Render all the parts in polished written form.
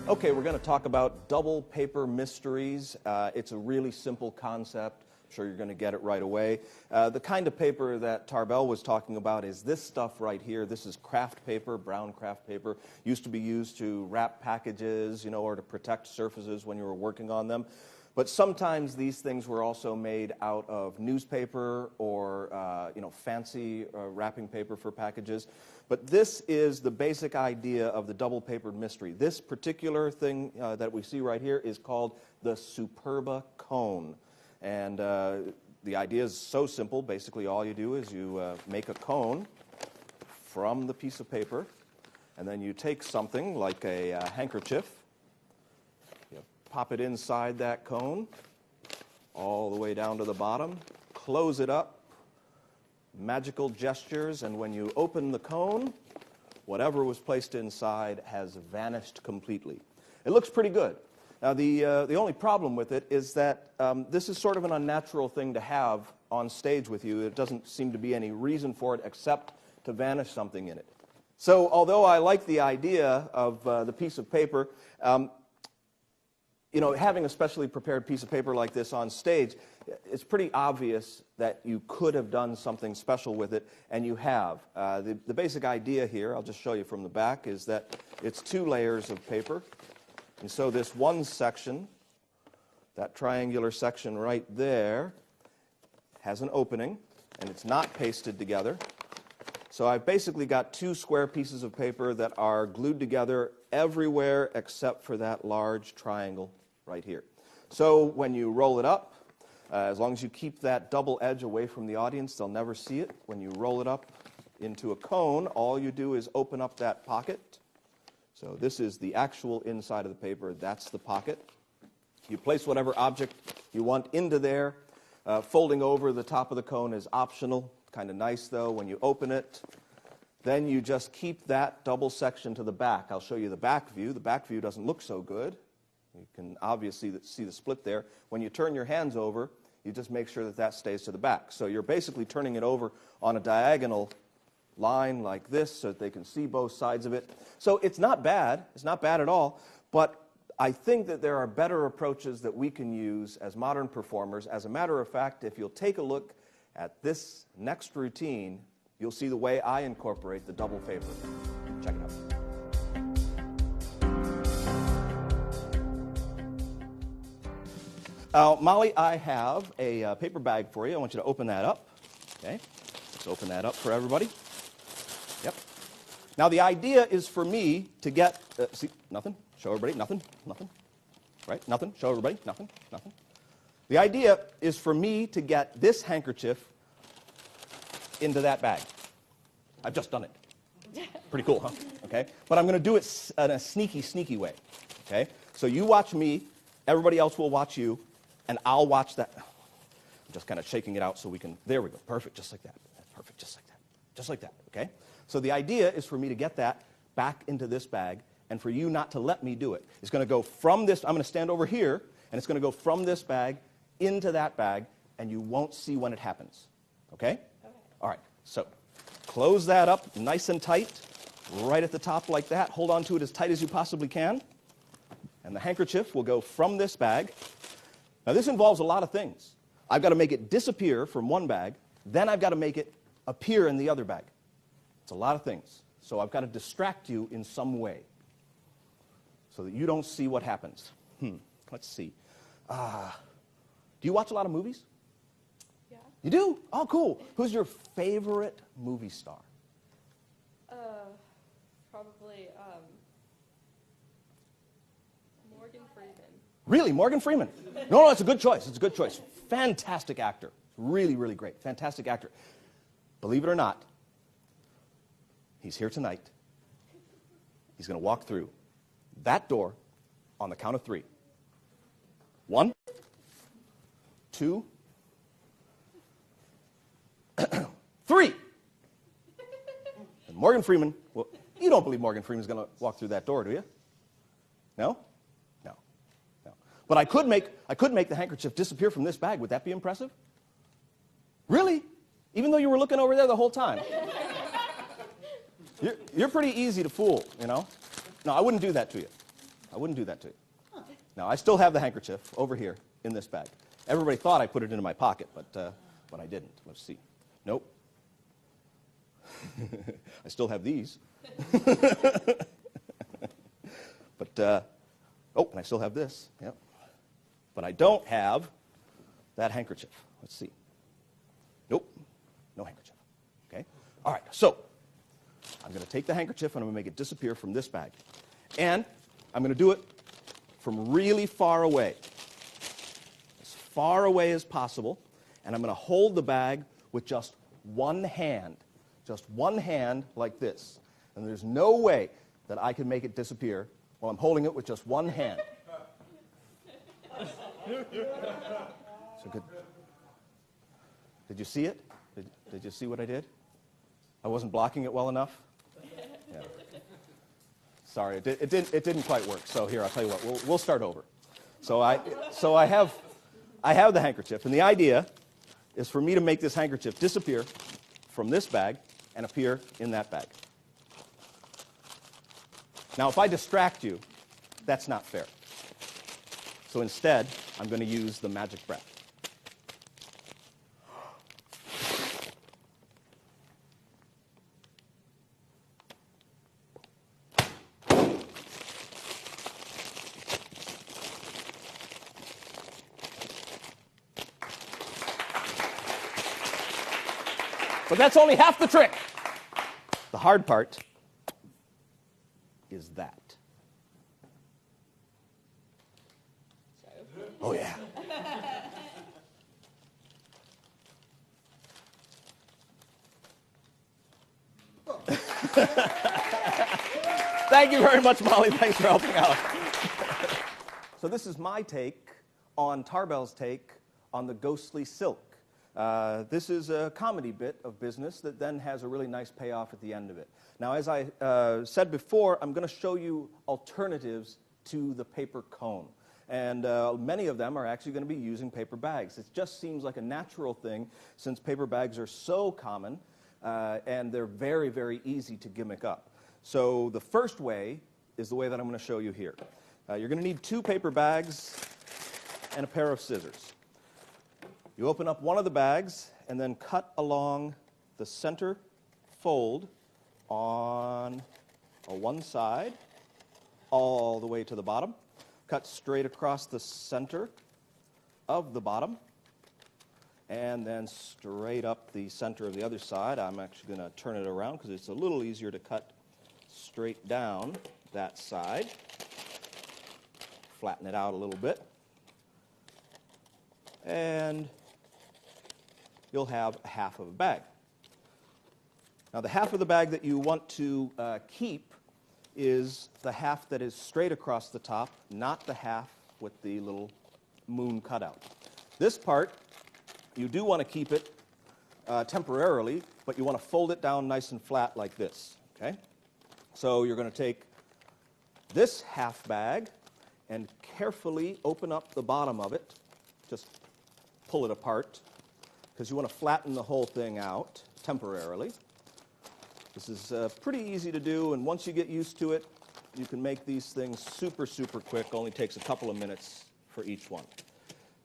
Okay, we're going to talk about double paper mysteries. It's a really simple concept. I'm sure you're going to get it right away. The kind of paper that Tarbell was talking about is this stuff right here. This is craft paper, brown craft paper. Used to be used to wrap packages, or to protect surfaces when you were working on them. But sometimes these things were also made out of newspaper or, fancy wrapping paper for packages. But this is the basic idea of the double-papered mystery. This particular thing that we see right here is called the Superba cone. And the idea is so simple. Basically, all you do is you make a cone from the piece of paper, and then you take something like a handkerchief, you pop it inside that cone, all the way down to the bottom, close it up, magical gestures, and when you open the cone, whatever was placed inside has vanished completely. It looks pretty good. Now, the only problem with it is that this is sort of an unnatural thing to have on stage with you. It doesn't seem to be any reason for it except to vanish something in it. So, although I like the idea of the piece of paper, having a specially prepared piece of paper like this on stage, it's pretty obvious that you could have done something special with it, and you have. The basic idea here, I'll just show you from the back, is that it's 2 layers of paper. And so this one section, that triangular section right there, has an opening, and it's not pasted together. So I've basically got 2 square pieces of paper that are glued together everywhere except for that large triangle right here. So when you roll it up, as long as you keep that double edge away from the audience, they'll never see it. When you roll it up into a cone, all you do is open up that pocket. So this is the actual inside of the paper. That's the pocket. You place whatever object you want into there. Folding over the top of the cone is optional. Kind of nice, though, when you open it. Then you just keep that double section to the back. I'll show you the back view. The back view doesn't look so good. You can obviously see the split there. When you turn your hands over, you just make sure that that stays to the back. So you're basically turning it over on a diagonal line like this so that they can see both sides of it. So it's not bad. It's not bad at all. But I think that there are better approaches that we can use as modern performers. As a matter of fact, if you'll take a look at this next routine, you'll see the way I incorporate the double paper. Check it out. Molly, I have a paper bag for you. I want you to open that up. Okay, let's open that up for everybody. Yep. Now, the idea is for me to get, see, nothing, show everybody, nothing, right, nothing, show everybody, nothing. The idea is for me to get this handkerchief into that bag. I've just done it. Pretty cool, huh? Okay, but I'm going to do it in a sneaky way, okay? So you watch me, everybody else will watch you, and I'll watch that. I'm just kind of shaking it out so we can, there we go, perfect, just like that. Perfect, just like that, okay? So the idea is for me to get that back into this bag and for you not to let me do it. It's going to go from this, I'm going to stand over here, and it's going to go from this bag into that bag, and you won't see when it happens, okay? Okay. All right, so close that up nice and tight, right at the top like that. Hold on to it as tight as you possibly can, and the handkerchief will go from this bag. Now, this involves a lot of things. I've got to make it disappear from one bag, then I've got to make it appear in the other bag. It's a lot of things. So I've got to distract you in some way so that you don't see what happens. Let's see. Do you watch a lot of movies? Yeah. You do? Oh, cool. Who's your favorite movie star? Probably Morgan Freeman. Really? Morgan Freeman? No, it's a good choice. It's a good choice. Fantastic actor. Really, really great. Fantastic actor. Believe it or not, he's here tonight. He's going to walk through that door on the count of 3. 1, 2, 3. And Morgan Freeman, well, you don't believe Morgan Freeman's going to walk through that door, do you? No? No. But I could make the handkerchief disappear from this bag. Would that be impressive? Really? Even though you were looking over there the whole time? You're pretty easy to fool, you know? No, I wouldn't do that to you. I wouldn't do that to you. Now, I still have the handkerchief over here in this bag. Everybody thought I put it into my pocket, but I didn't. Let's see. Nope. I still have these. But, oh, and I still have this. Yep. But I don't have that handkerchief. Let's see. Nope. No handkerchief. Okay? All right. So I'm going to take the handkerchief and I'm going to make it disappear from this bag. And I'm going to do it from really far away. As far away as possible. And I'm going to hold the bag with just one hand. Just one hand like this. And there's no way that I can make it disappear while I'm holding it with just one hand. So good. Did you see it? Did you see what I did? I wasn't blocking it well enough? Yeah. Sorry, it didn't quite work. So here, I'll tell you what, we'll start over. So I have the handkerchief, and the idea is for me to make this handkerchief disappear from this bag and appear in that bag. Now, if I distract you, that's not fair. So instead, I'm going to use the magic breath. But that's only half the trick. The hard part is that. Oh, yeah. Thank you very much, Molly. Thanks for helping out. So this is my take on Tarbell's take on the ghostly silk. This is a comedy bit of business that then has a really nice payoff at the end of it. Now, as I said before, I'm going to show you alternatives to the paper cone. And many of them are actually going to be using paper bags. It just seems like a natural thing since paper bags are so common and they're very, very easy to gimmick up. So the first way is the way that I'm going to show you here. You're going to need 2 paper bags and a pair of scissors. You open up one of the bags and then cut along the center fold on one side all the way to the bottom. Cut straight across the center of the bottom and then straight up the center of the other side. I'm actually going to turn it around because it's a little easier to cut straight down that side. Flatten it out a little bit. And you'll have a half of a bag. Now, the half of the bag that you want to keep is the half that is straight across the top, not the half with the little moon cutout. This part, you do want to keep it temporarily, but you want to fold it down nice and flat like this, okay? So you're going to take this half bag and carefully open up the bottom of it. Just pull it apart, because you want to flatten the whole thing out temporarily. This is pretty easy to do, and once you get used to it, you can make these things super, super quick. Only takes a couple of minutes for each one.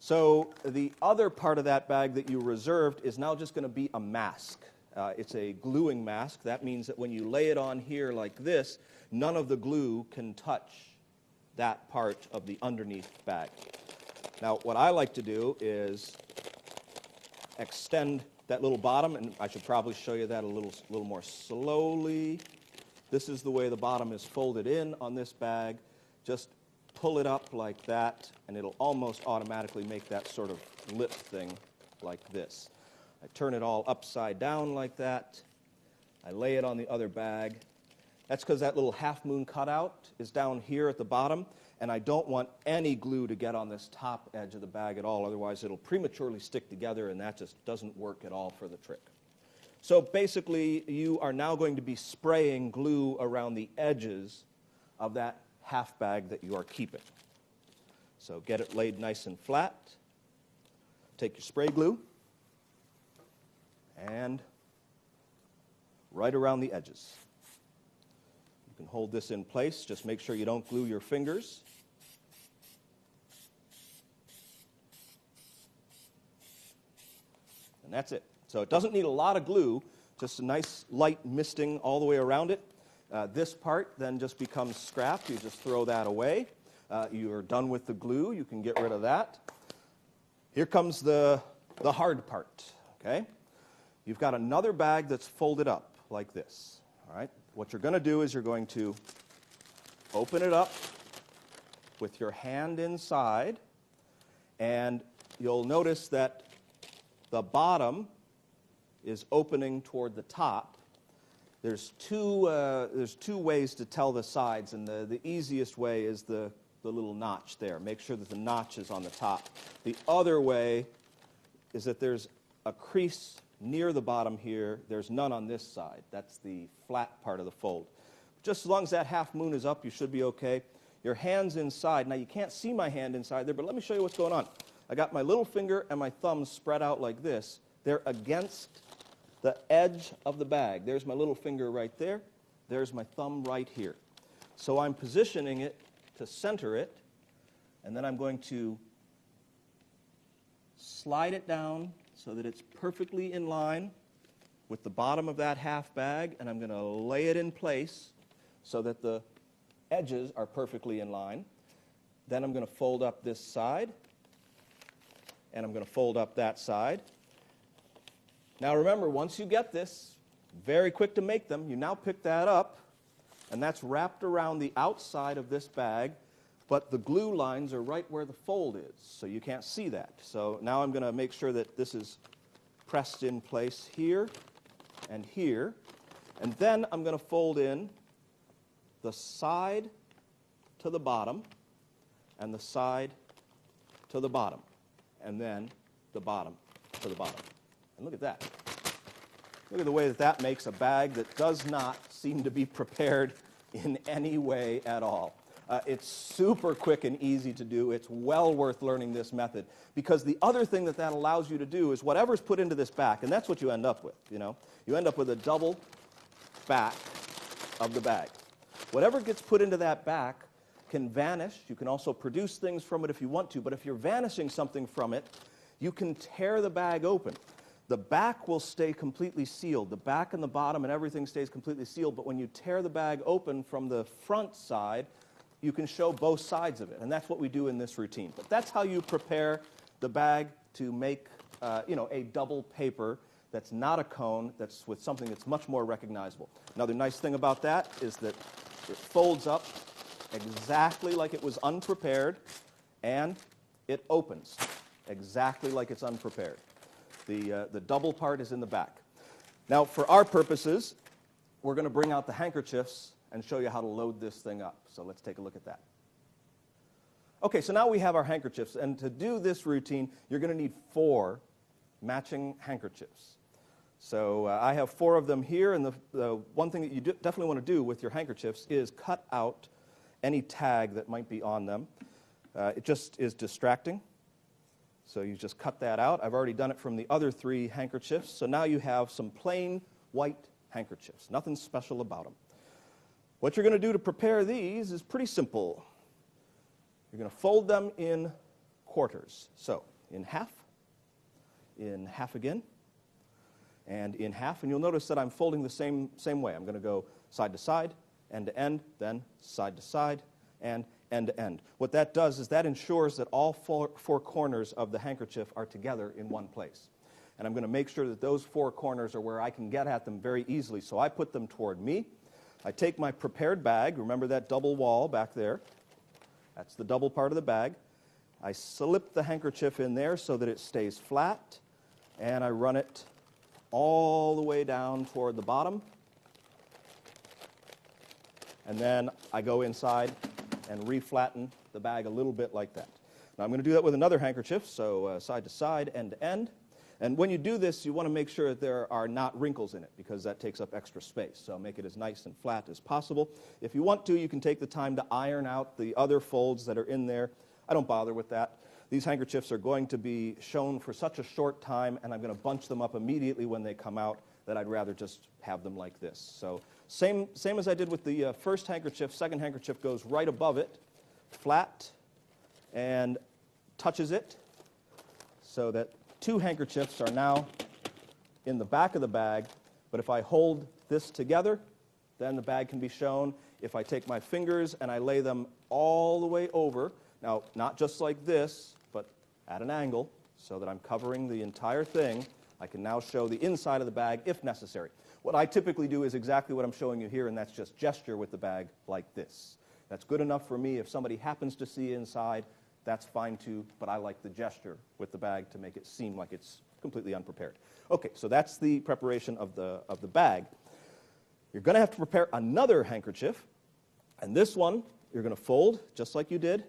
So the other part of that bag that you reserved is now just going to be a mask. It's a gluing mask. That means that when you lay it on here like this, none of the glue can touch that part of the underneath bag. Now, what I like to do is extend that little bottom, and I should probably show you that a little more slowly. This is the way the bottom is folded in on this bag. Just pull it up like that, and it'll almost automatically make that sort of lip thing like this. I turn it all upside down like that. I lay it on the other bag. That's because that little half moon cutout is down here at the bottom, and I don't want any glue to get on this top edge of the bag at all, otherwise it'll prematurely stick together, and that just doesn't work at all for the trick. So basically, you are now going to be spraying glue around the edges of that half bag that you are keeping. So get it laid nice and flat. Take your spray glue and right around the edges. You can hold this in place. Just make sure you don't glue your fingers. And that's it. So it doesn't need a lot of glue, just a nice light misting all the way around it. This part then just becomes scrap. You just throw that away. You're done with the glue. You can get rid of that. Here comes the hard part, okay? You've got another bag that's folded up like this, all right? What you're going to do is you're going to open it up with your hand inside, and you'll notice that the bottom is opening toward the top. There's two ways to tell the sides, and the easiest way is the little notch there. Make sure that the notch is on the top. The other way is that there's a crease near the bottom here. There's none on this side. That's the flat part of the fold. Just as long as that half moon is up, you should be okay. Your hand's inside. Now, you can't see my hand inside there, but let me show you what's going on. I got my little finger and my thumb spread out like this. They're against the edge of the bag. There's my little finger right there. There's my thumb right here. So I'm positioning it to center it, and then I'm going to slide it down so that it's perfectly in line with the bottom of that half bag, and I'm going to lay it in place so that the edges are perfectly in line. Then I'm going to fold up this side, and I'm going to fold up that side. Now remember, once you get this, very quick to make them, you now pick that up, and that's wrapped around the outside of this bag, but the glue lines are right where the fold is, so you can't see that. So now I'm going to make sure that this is pressed in place here and here, and then I'm going to fold in the side to the bottom and the side to the bottom, and then the bottom to the bottom. And look at that. Look at the way that that makes a bag that does not seem to be prepared in any way at all. It's super quick and easy to do. It's well worth learning this method, because the other thing that that allows you to do is whatever's put into this back, and that's what you end up with, you know. You end up with a double back of the bag. Whatever gets put into that back can vanish. You can also produce things from it if you want to, but if you're vanishing something from it, you can tear the bag open. The back will stay completely sealed. The back and the bottom and everything stays completely sealed, but when you tear the bag open from the front side, you can show both sides of it, and that's what we do in this routine. But that's how you prepare the bag to make a double paper that's not a cone, that's with something that's much more recognizable. Another nice thing about that is that it folds up exactly like it was unprepared, and it opens exactly like it's unprepared. The double part is in the back. Now, for our purposes, we're going to bring out the handkerchiefs and show you how to load this thing up. So let's take a look at that. Okay, so now we have our handkerchiefs, and to do this routine, you're going to need 4 matching handkerchiefs. So I have 4 of them here, and the one thing that you definitely want to do with your handkerchiefs is cut out any tag that might be on them. It just is distracting. So you just cut that out. I've already done it from the other 3 handkerchiefs. So now you have some plain white handkerchiefs. Nothing special about them. What you're going to do to prepare these is pretty simple. You're going to fold them in quarters. So in half again, and in half. And you'll notice that I'm folding the same way. I'm going to go side to side, end to end, then side to side, and end to end. What that does is that ensures that all 4 corners of the handkerchief are together in one place. And I'm going to make sure that those 4 corners are where I can get at them very easily. So I put them toward me. I take my prepared bag. Remember that double wall back there? That's the double part of the bag. I slip the handkerchief in there so that it stays flat, and I run it all the way down toward the bottom. And then I go inside and re-flatten the bag a little bit like that. Now I'm going to do that with another handkerchief, so side to side, end to end. And when you do this, you want to make sure that there are not wrinkles in it, because that takes up extra space. So make it as nice and flat as possible. If you want to, you can take the time to iron out the other folds that are in there. I don't bother with that. These handkerchiefs are going to be shown for such a short time, and I'm going to bunch them up immediately when they come out, that I'd rather just have them like this. So Same as I did with the first handkerchief. Second handkerchief goes right above it, flat, and touches it, so that two handkerchiefs are now in the back of the bag. But if I hold this together, then the bag can be shown. If I take my fingers and I lay them all the way over, now not just like this, but at an angle, so that I'm covering the entire thing, I can now show the inside of the bag if necessary. What I typically do is exactly what I'm showing you here, and that's just gesture with the bag like this. That's good enough for me. If somebody happens to see inside, that's fine too, but I like the gesture with the bag to make it seem like it's completely unprepared. Okay, so that's the preparation of the bag. You're going to have to prepare another handkerchief, and this one you're going to fold just like you did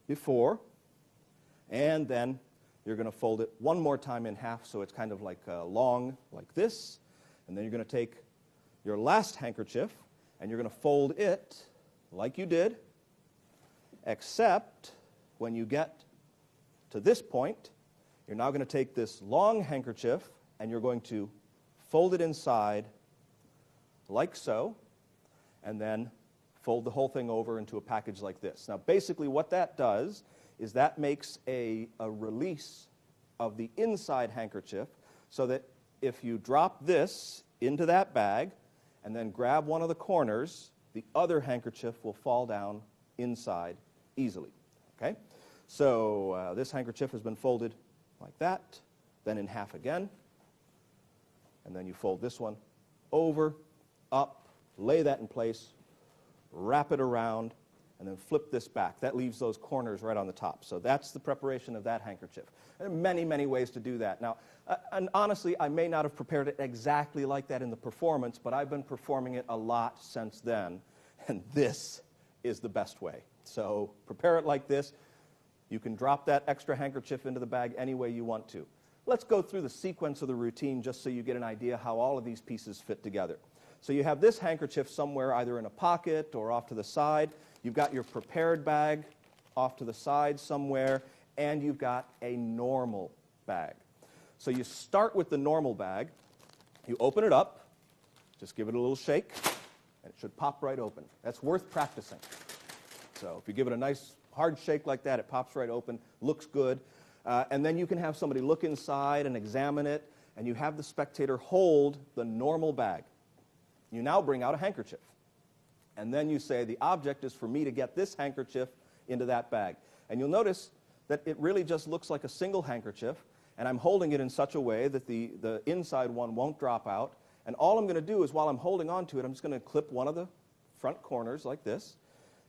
before, and then you're going to fold it one more time in half so it's kind of like long like this, and then you're going to take your last handkerchief and you're going to fold it like you did, except when you get to this point, you're now going to take this long handkerchief and you're going to fold it inside like so, and then fold the whole thing over into a package like this. Now, basically what that does is that makes a release of the inside handkerchief, so that if you drop this into that bag and then grab one of the corners, the other handkerchief will fall down inside easily. Okay? So this handkerchief has been folded like that, then in half again, and then you fold this one over, up, lay that in place, wrap it around, and then flip this back. That leaves those corners right on the top. So that's the preparation of that handkerchief. There are many, many ways to do that. Now, and honestly, I may not have prepared it exactly like that in the performance, but I've been performing it a lot since then, and this is the best way. So prepare it like this. You can drop that extra handkerchief into the bag any way you want to. Let's go through the sequence of the routine just so you get an idea how all of these pieces fit together. So you have this handkerchief somewhere either in a pocket or off to the side. You've got your prepared bag off to the side somewhere, and you've got a normal bag. So you start with the normal bag. You open it up. Just give it a little shake, and it should pop right open. That's worth practicing. So if you give it a nice hard shake like that, it pops right open, looks good. And then you can have somebody look inside and examine it, and you have the spectator hold the normal bag. You now bring out a handkerchief. And then you say, the object is for me to get this handkerchief into that bag. And you'll notice that it really just looks like a single handkerchief, and I'm holding it in such a way that the inside one won't drop out. And all I'm going to do is, while I'm holding on to it, I'm just going to clip one of the front corners like this.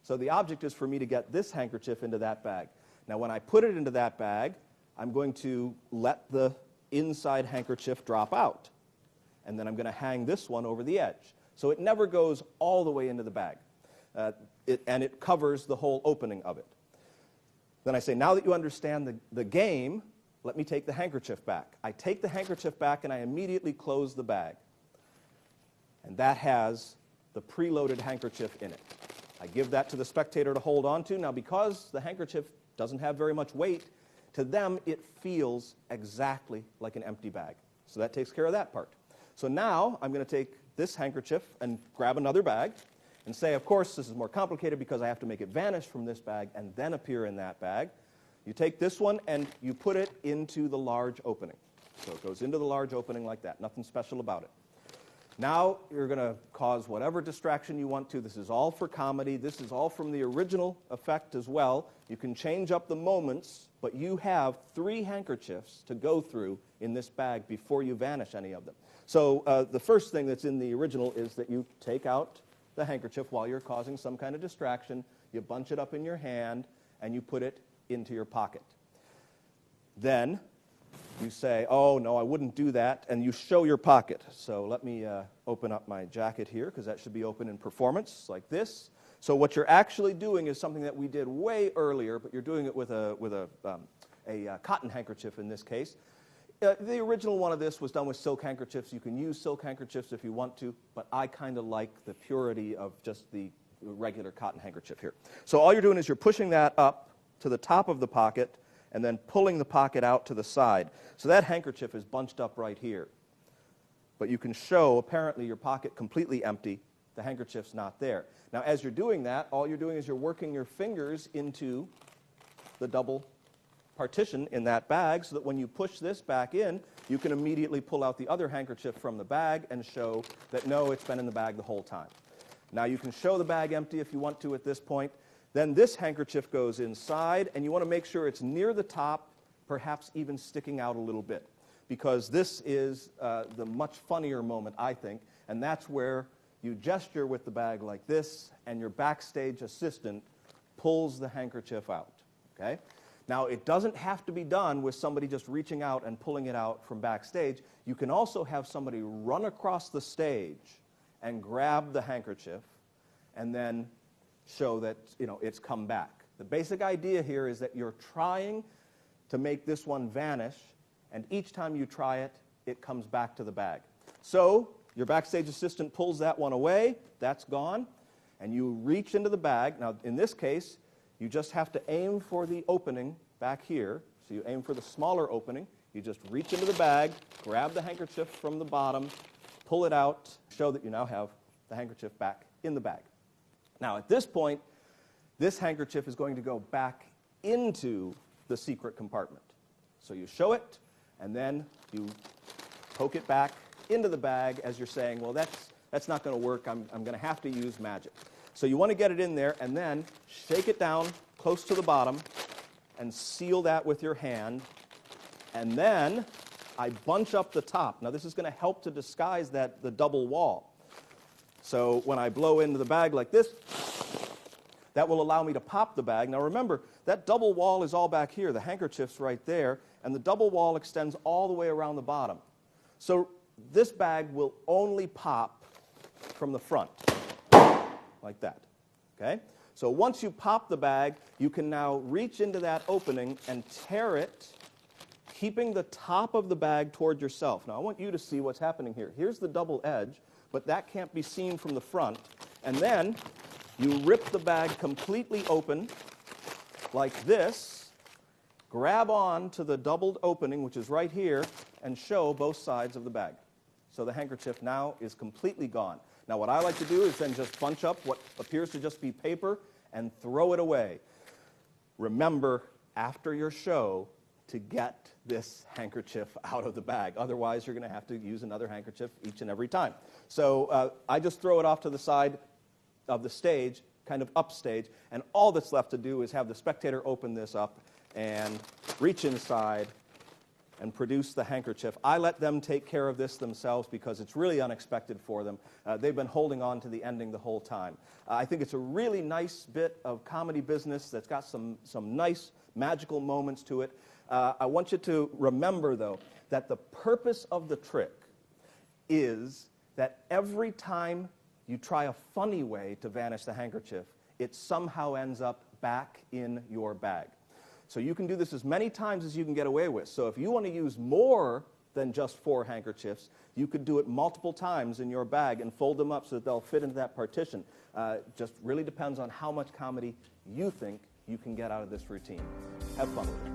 So the object is for me to get this handkerchief into that bag. Now, when I put it into that bag, I'm going to let the inside handkerchief drop out. And then I'm going to hang this one over the edge. So it never goes all the way into the bag. And it covers the whole opening of it. Then I say, now that you understand the game, let me take the handkerchief back. I take the handkerchief back and I immediately close the bag. And that has the preloaded handkerchief in it. I give that to the spectator to hold on to. Now, because the handkerchief doesn't have very much weight, to them it feels exactly like an empty bag. So that takes care of that part. So now I'm going to take this handkerchief and grab another bag and say, of course, this is more complicated because I have to make it vanish from this bag and then appear in that bag. You take this one and you put it into the large opening. So it goes into the large opening like that. Nothing special about it. Now you're going to cause whatever distraction you want to. This is all for comedy. This is all from the original effect as well. You can change up the moments, but you have 3 handkerchiefs to go through in this bag before you vanish any of them. So the first thing that's in the original is that you take out the handkerchief while you're causing some kind of distraction. You bunch it up in your hand, and you put it into your pocket. Then you say, oh, no, I wouldn't do that, and you show your pocket. So let me open up my jacket here, because that should be open in performance, like this. So what you're actually doing is something that we did way earlier, but you're doing it with a cotton handkerchief in this case. The original one of this was done with silk handkerchiefs. You can use silk handkerchiefs if you want to, but I kind of like the purity of just the regular cotton handkerchief here. So all you're doing is you're pushing that up to the top of the pocket and then pulling the pocket out to the side. So that handkerchief is bunched up right here. but you can show, apparently, your pocket completely empty. The handkerchief's not there. Now, as you're doing that, all you're doing is you're working your fingers into the double partition in that bag so that when you push this back in, you can immediately pull out the other handkerchief from the bag and show that, no, it's been in the bag the whole time. Now, you can show the bag empty if you want to at this point. Then this handkerchief goes inside, and you want to make sure it's near the top, perhaps even sticking out a little bit, because this is the much funnier moment, I think, and that's where you gesture with the bag like this, and your backstage assistant pulls the handkerchief out, okay? Now, it doesn't have to be done with somebody just reaching out and pulling it out from backstage. You can also have somebody run across the stage and grab the handkerchief and then show that, it's come back. The basic idea here is that you're trying to make this one vanish, and each time you try it, it comes back to the bag. So your backstage assistant pulls that one away, that's gone, and you reach into the bag. Now, in this case, you just have to aim for the opening back here. So you aim for the smaller opening. You just reach into the bag, grab the handkerchief from the bottom, pull it out, show that you now have the handkerchief back in the bag. Now, at this point, this handkerchief is going to go back into the secret compartment. So you show it, and then you poke it back into the bag as you're saying, well, that's not going to work. I'm going to have to use magic. So you want to get it in there, and then shake it down close to the bottom and seal that with your hand. And then I bunch up the top. Now, this is going to help to disguise the double wall. So when I blow into the bag like this, that will allow me to pop the bag. Now, remember, that double wall is all back here. The handkerchief's right there, and the double wall extends all the way around the bottom. So this bag will only pop from the front, like that, okay? So once you pop the bag, you can now reach into that opening and tear it, keeping the top of the bag toward yourself. Now, I want you to see what's happening here. Here's the double edge, but that can't be seen from the front. And then you rip the bag completely open like this, grab on to the doubled opening, which is right here, and show both sides of the bag. So the handkerchief now is completely gone. Now, what I like to do is then just bunch up what appears to just be paper and throw it away. Remember, after your show, to get this handkerchief out of the bag. Otherwise, you're going to have to use another handkerchief each and every time. So I just throw it off to the side of the stage, kind of upstage, and all that's left to do is have the spectator open this up and reach inside and produce the handkerchief. I let them take care of this themselves because it's really unexpected for them. They've been holding on to the ending the whole time. I think it's a really nice bit of comedy business that's got some nice magical moments to it. I want you to remember, though, that the purpose of the trick is that every time you try a funny way to vanish the handkerchief, it somehow ends up back in your bag. So you can do this as many times as you can get away with. So if you want to use more than just 4 handkerchiefs, you could do it multiple times in your bag and fold them up so that they'll fit into that partition. Just really depends on how much comedy you think you can get out of this routine. Have fun with it.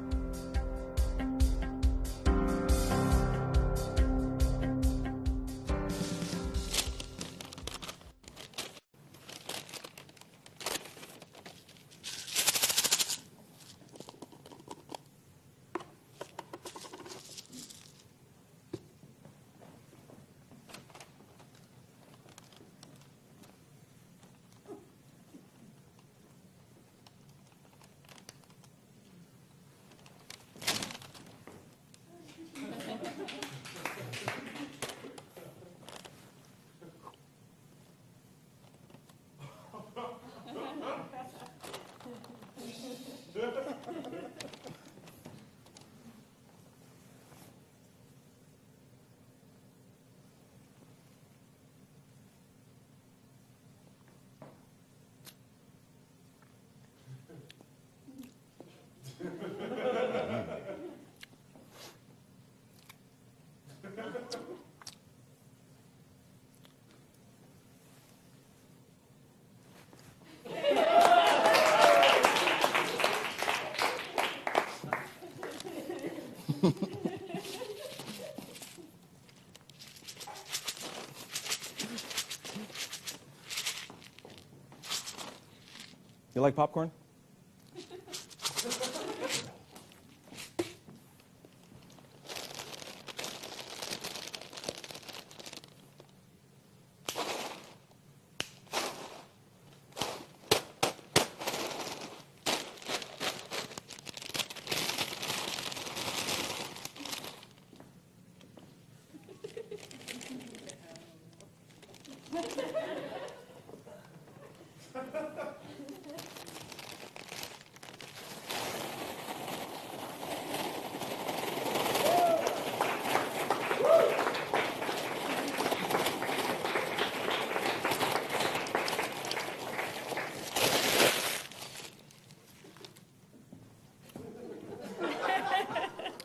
You like popcorn?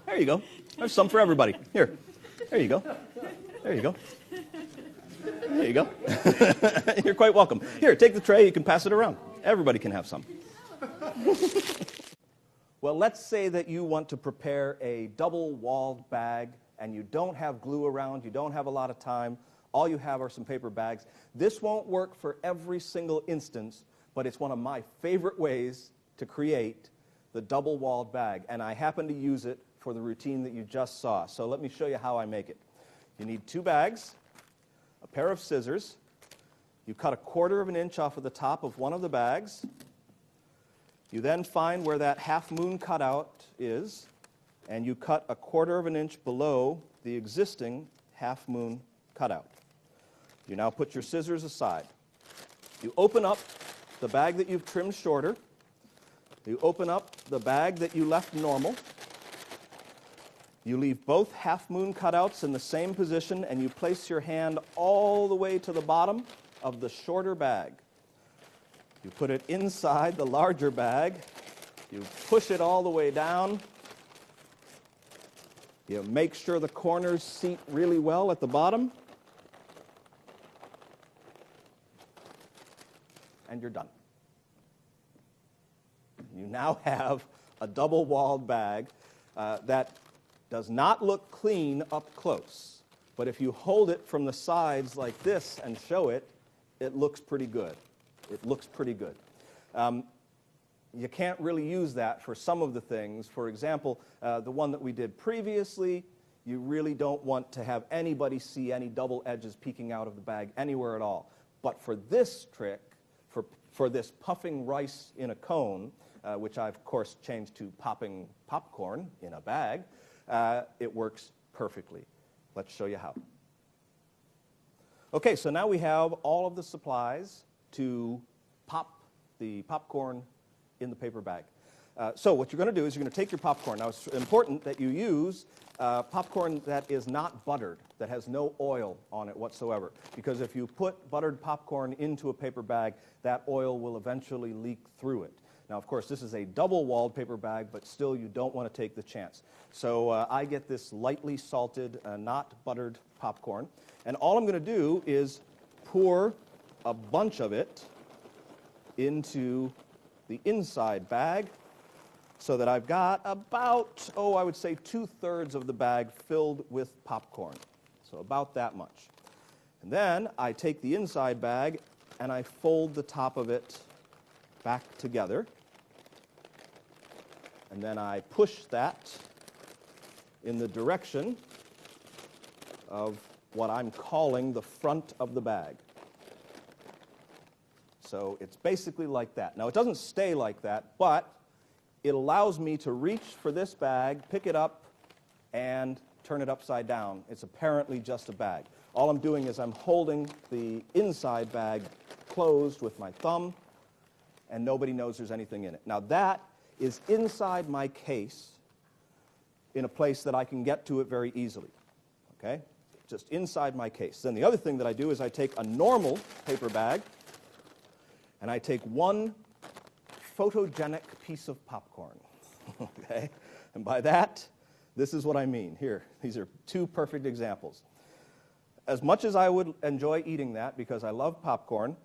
There you go. There's some for everybody. Here. There you go. There you go. There you go. You're quite welcome. Here, take the tray. You can pass it around. Everybody can have some. Well, let's say that you want to prepare a double-walled bag and you don't have glue around, you don't have a lot of time, all you have are some paper bags. This won't work for every single instance, but it's one of my favorite ways to create the double-walled bag, and I happen to use it for the routine that you just saw. So let me show you how I make it. You need 2 bags, a pair of scissors. You cut 1/4 inch off of the top of one of the bags. You then find where that half-moon cutout is, and you cut 1/4 inch below the existing half-moon cutout. You now put your scissors aside. You open up the bag that you've trimmed shorter. You open up the bag that you left normal. You leave both half-moon cutouts in the same position, and you place your hand all the way to the bottom of the shorter bag. You put it inside the larger bag. You push it all the way down. You make sure the corners seat really well at the bottom. And you're done. You now have a double-walled bag that does not look clean up close. But if you hold it from the sides like this and show it, it looks pretty good. It looks pretty good. You can't really use that for some of the things. For example, the one that we did previously, you really don't want to have anybody see any double edges peeking out of the bag anywhere at all. But for this trick, for this puffing rice in a cone, which I've, of course, changed to popping popcorn in a bag, it works perfectly. Let's show you how. Okay, so now we have all of the supplies to pop the popcorn in the paper bag. So what you're going to do is you're going to take your popcorn. Now, it's important that you use popcorn that is not buttered, that has no oil on it whatsoever. Because if you put buttered popcorn into a paper bag, that oil will eventually leak through it. Now, of course, this is a double-walled paper bag, but still you don't want to take the chance. So I get this lightly salted, not buttered popcorn. And all I'm going to do is pour a bunch of it into the inside bag so that I've got about, I would say 2/3 of the bag filled with popcorn. So about that much. And then I take the inside bag and I fold the top of it back together. And then I push that in the direction of what I'm calling the front of the bag. So it's basically like that. Now, it doesn't stay like that, but it allows me to reach for this bag, pick it up, and turn it upside down. It's apparently just a bag. All I'm doing is I'm holding the inside bag closed with my thumb, and nobody knows there's anything in it. Now, that is inside my case in a place that I can get to it very easily. Okay? Just inside my case. Then the other thing that I do is I take a normal paper bag, and I take one photogenic piece of popcorn. Okay? And by that, this is what I mean. Here, these are 2 perfect examples. As much as I would enjoy eating that because I love popcorn,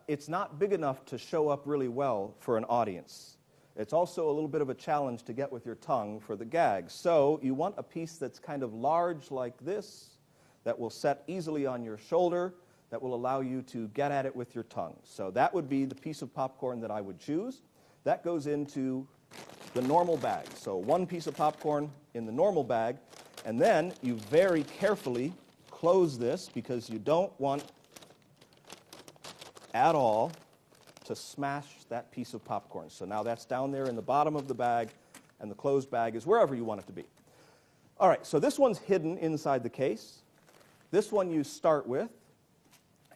it's not big enough to show up really well for an audience. It's also a little bit of a challenge to get with your tongue for the gag. So you want a piece that's kind of large like this, that will set easily on your shoulder, that will allow you to get at it with your tongue. So that would be the piece of popcorn that I would choose. That goes into the normal bag. So one piece of popcorn in the normal bag, and then you very carefully close this because you don't want at all to smash that piece of popcorn. So now that's down there in the bottom of the bag, and the closed bag is wherever you want it to be. All right, so this one's hidden inside the case. This one you start with,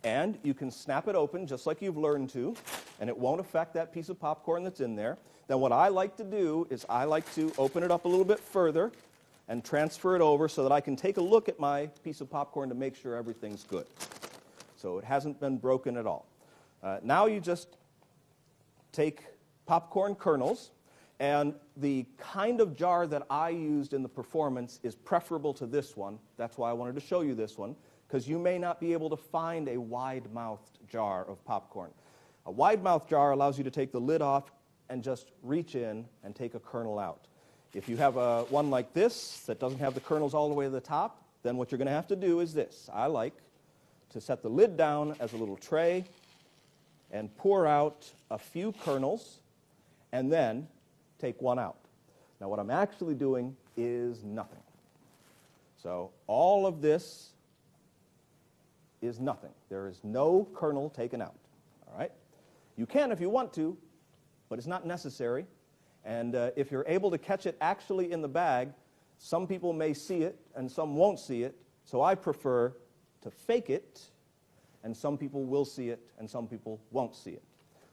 and you can snap it open just like you've learned to, and it won't affect that piece of popcorn that's in there. Then what I like to do is I like to open it up a little bit further and transfer it over so that I can take a look at my piece of popcorn to make sure everything's good. So it hasn't been broken at all. Now you just take popcorn kernels, and the kind of jar that I used in the performance is preferable to this one. That's why I wanted to show you this one, because you may not be able to find a wide-mouthed jar of popcorn. A wide-mouthed jar allows you to take the lid off and just reach in and take a kernel out. If you have one like this that doesn't have the kernels all the way to the top, then what you're going to have to do is this. I like to set the lid down as a little tray and pour out a few kernels, and then take one out. Now what I'm actually doing is nothing. So all of this is nothing. There is no kernel taken out. All right? You can if you want to, but it's not necessary. And if you're able to catch it actually in the bag, some people may see it and some won't see it. So I prefer to fake it, and some people will see it, and some people won't see it.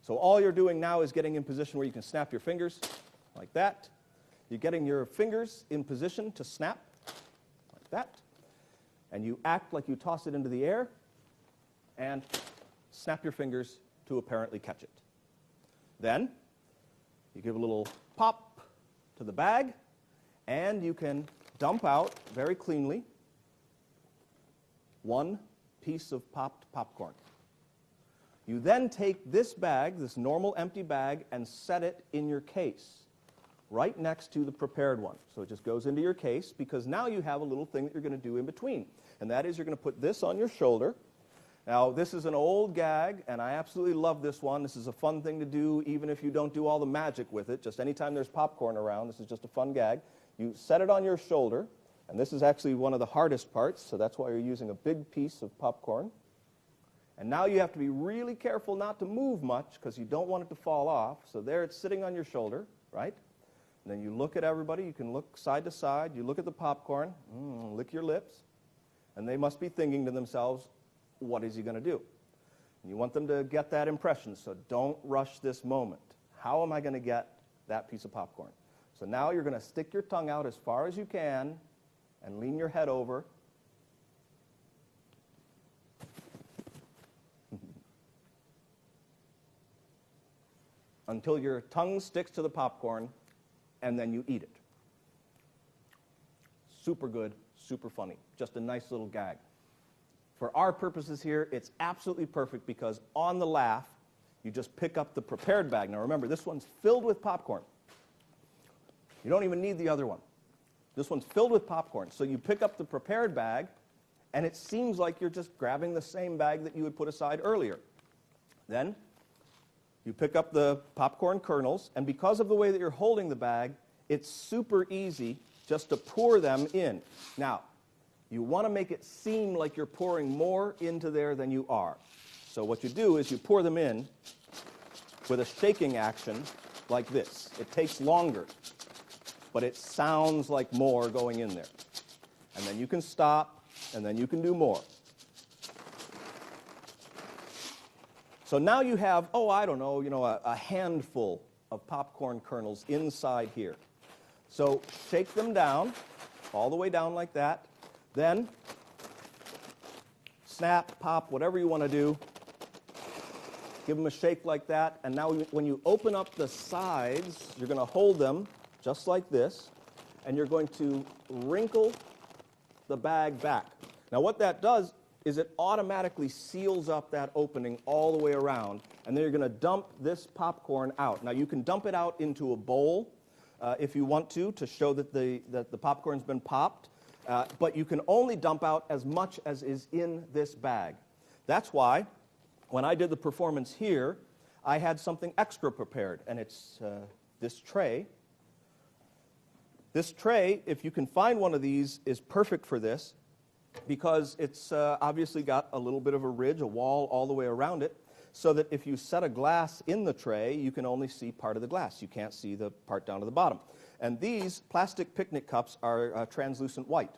So all you're doing now is getting in position where you can snap your fingers like that. You're getting your fingers in position to snap like that. And you act like you toss it into the air and snap your fingers to apparently catch it. Then you give a little pop to the bag, and you can dump out very cleanly one piece of popped popcorn. You then take this bag, this normal empty bag, and set it in your case, right next to the prepared one. So it just goes into your case, because now you have a little thing that you're going to do in between. And that is you're going to put this on your shoulder. Now, this is an old gag, and I absolutely love this one. This is a fun thing to do, even if you don't do all the magic with it. Just anytime there's popcorn around, this is just a fun gag. You set it on your shoulder, and this is actually one of the hardest parts, so that's why you're using a big piece of popcorn. And now you have to be really careful not to move much, because you don't want it to fall off. So there it's sitting on your shoulder, right? And then you look at everybody. You can look side to side. You look at the popcorn, lick your lips, and they must be thinking to themselves, what is he going to do? And you want them to get that impression, so don't rush this moment. How am I going to get that piece of popcorn? So now you're going to stick your tongue out as far as you can and lean your head over. Until your tongue sticks to the popcorn, and then you eat it. Super good, super funny. Just a nice little gag. For our purposes here, it's absolutely perfect, because on the laugh, you just pick up the prepared bag. Now remember, this one's filled with popcorn. You don't even need the other one. This one's filled with popcorn. So you pick up the prepared bag, and it seems like you're just grabbing the same bag that you had put aside earlier. Then you pick up the popcorn kernels, and because of the way that you're holding the bag, it's super easy just to pour them in. Now, you want to make it seem like you're pouring more into there than you are. So what you do is you pour them in with a shaking action like this. It takes longer, but it sounds like more going in there. And then you can stop, and then you can do more. So now you have, a handful of popcorn kernels inside here. So shake them down, all the way down like that. Then snap, pop, whatever you want to do. Give them a shake like that. And now when you open up the sides, you're going to hold them just like this, and you're going to wrinkle the bag back. Now what that does is it automatically seals up that opening all the way around, and then you're going to dump this popcorn out. Now you can dump it out into a bowl if you want to show that the popcorn's been popped, but you can only dump out as much as is in this bag. That's why when I did the performance here, I had something extra prepared, and it's this tray. This tray, if you can find one of these, is perfect for this because it's obviously got a little bit of a ridge, a wall all the way around it, so that if you set a glass in the tray, you can only see part of the glass. You can't see the part down to the bottom. And these plastic picnic cups are translucent white.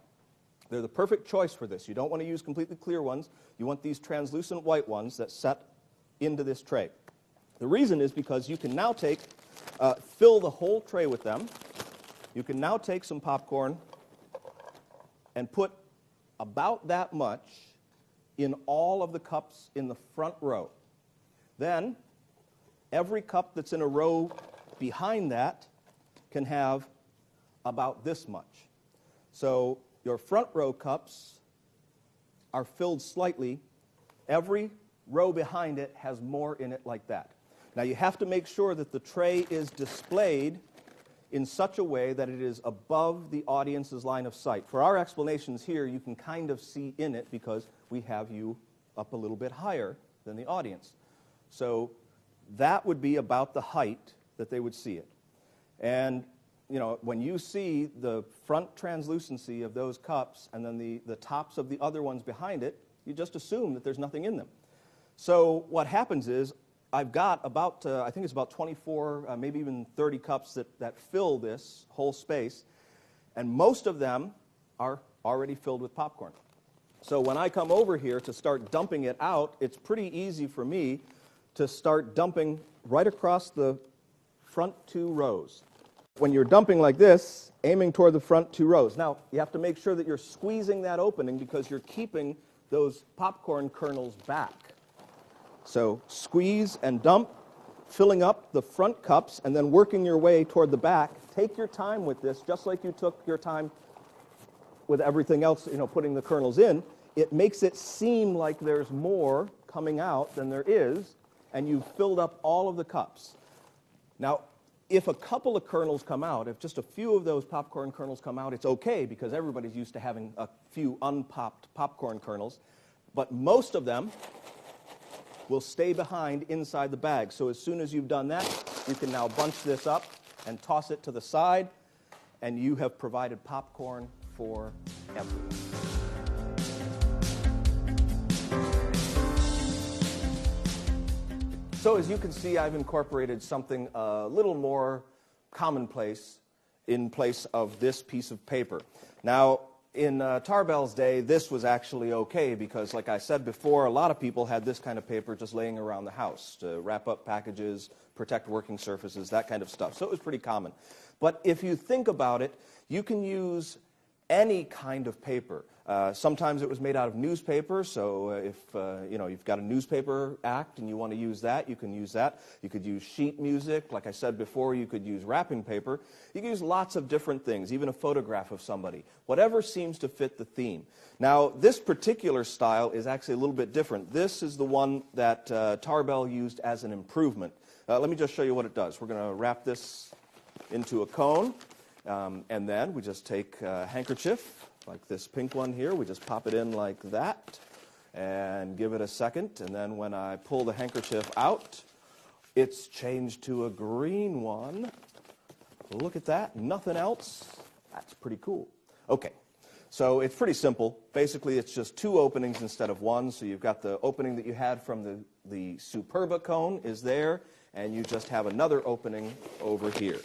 They're the perfect choice for this. You don't want to use completely clear ones. You want these translucent white ones that set into this tray. The reason is because you can now fill the whole tray with them. You can now take some popcorn and put about that much in all of the cups in the front row. Then, every cup that's in a row behind that can have about this much. So, your front row cups are filled slightly. Every row behind it has more in it like that. Now, you have to make sure that the tray is displayed in such a way that it is above the audience's line of sight. For our explanations here, you can kind of see in it because we have you up a little bit higher than the audience. So that would be about the height that they would see it. And, you know, when you see the front translucency of those cups and then the tops of the other ones behind it, you just assume that there's nothing in them. So what happens is I've got about, I think it's about 24, maybe even 30 cups that fill this whole space, and most of them are already filled with popcorn. So when I come over here to start dumping it out, it's pretty easy for me to start dumping right across the front two rows. When you're dumping like this, aiming toward the front two rows. Now, you have to make sure that you're squeezing that opening because you're keeping those popcorn kernels back. So squeeze and dump, filling up the front cups and then working your way toward the back. Take your time with this, just like you took your time with everything else, you know, putting the kernels in. It makes it seem like there's more coming out than there is, and you've filled up all of the cups. Now, if a couple of kernels come out, if just a few of those popcorn kernels come out, it's okay because everybody's used to having a few unpopped popcorn kernels. But most of them will stay behind inside the bag. So as soon as you've done that, you can now bunch this up and toss it to the side, and you have provided popcorn for everyone. So as you can see, I've incorporated something a little more commonplace in place of this piece of paper. Now, in Tarbell's day, this was actually okay because, like I said before, a lot of people had this kind of paper just laying around the house to wrap up packages, protect working surfaces, that kind of stuff. So it was pretty common. But if you think about it, you can use any kind of paper. Sometimes it was made out of newspaper, so if you've got a newspaper act and you want to use that, you can use that. You could use sheet music. Like I said before, you could use wrapping paper. You can use lots of different things, even a photograph of somebody. Whatever seems to fit the theme. Now, this particular style is actually a little bit different. This is the one that Tarbell used as an improvement. Let me just show you what it does. We're going to wrap this into a cone, and then we just take a handkerchief, like this pink one here. We just pop it in like that and give it a second. And then when I pull the handkerchief out, it's changed to a green one. Look at that. Nothing else. That's pretty cool. Okay. So it's pretty simple. Basically, it's just two openings instead of one. So you've got the opening that you had from the Superba cone is there, and you just have another opening over here.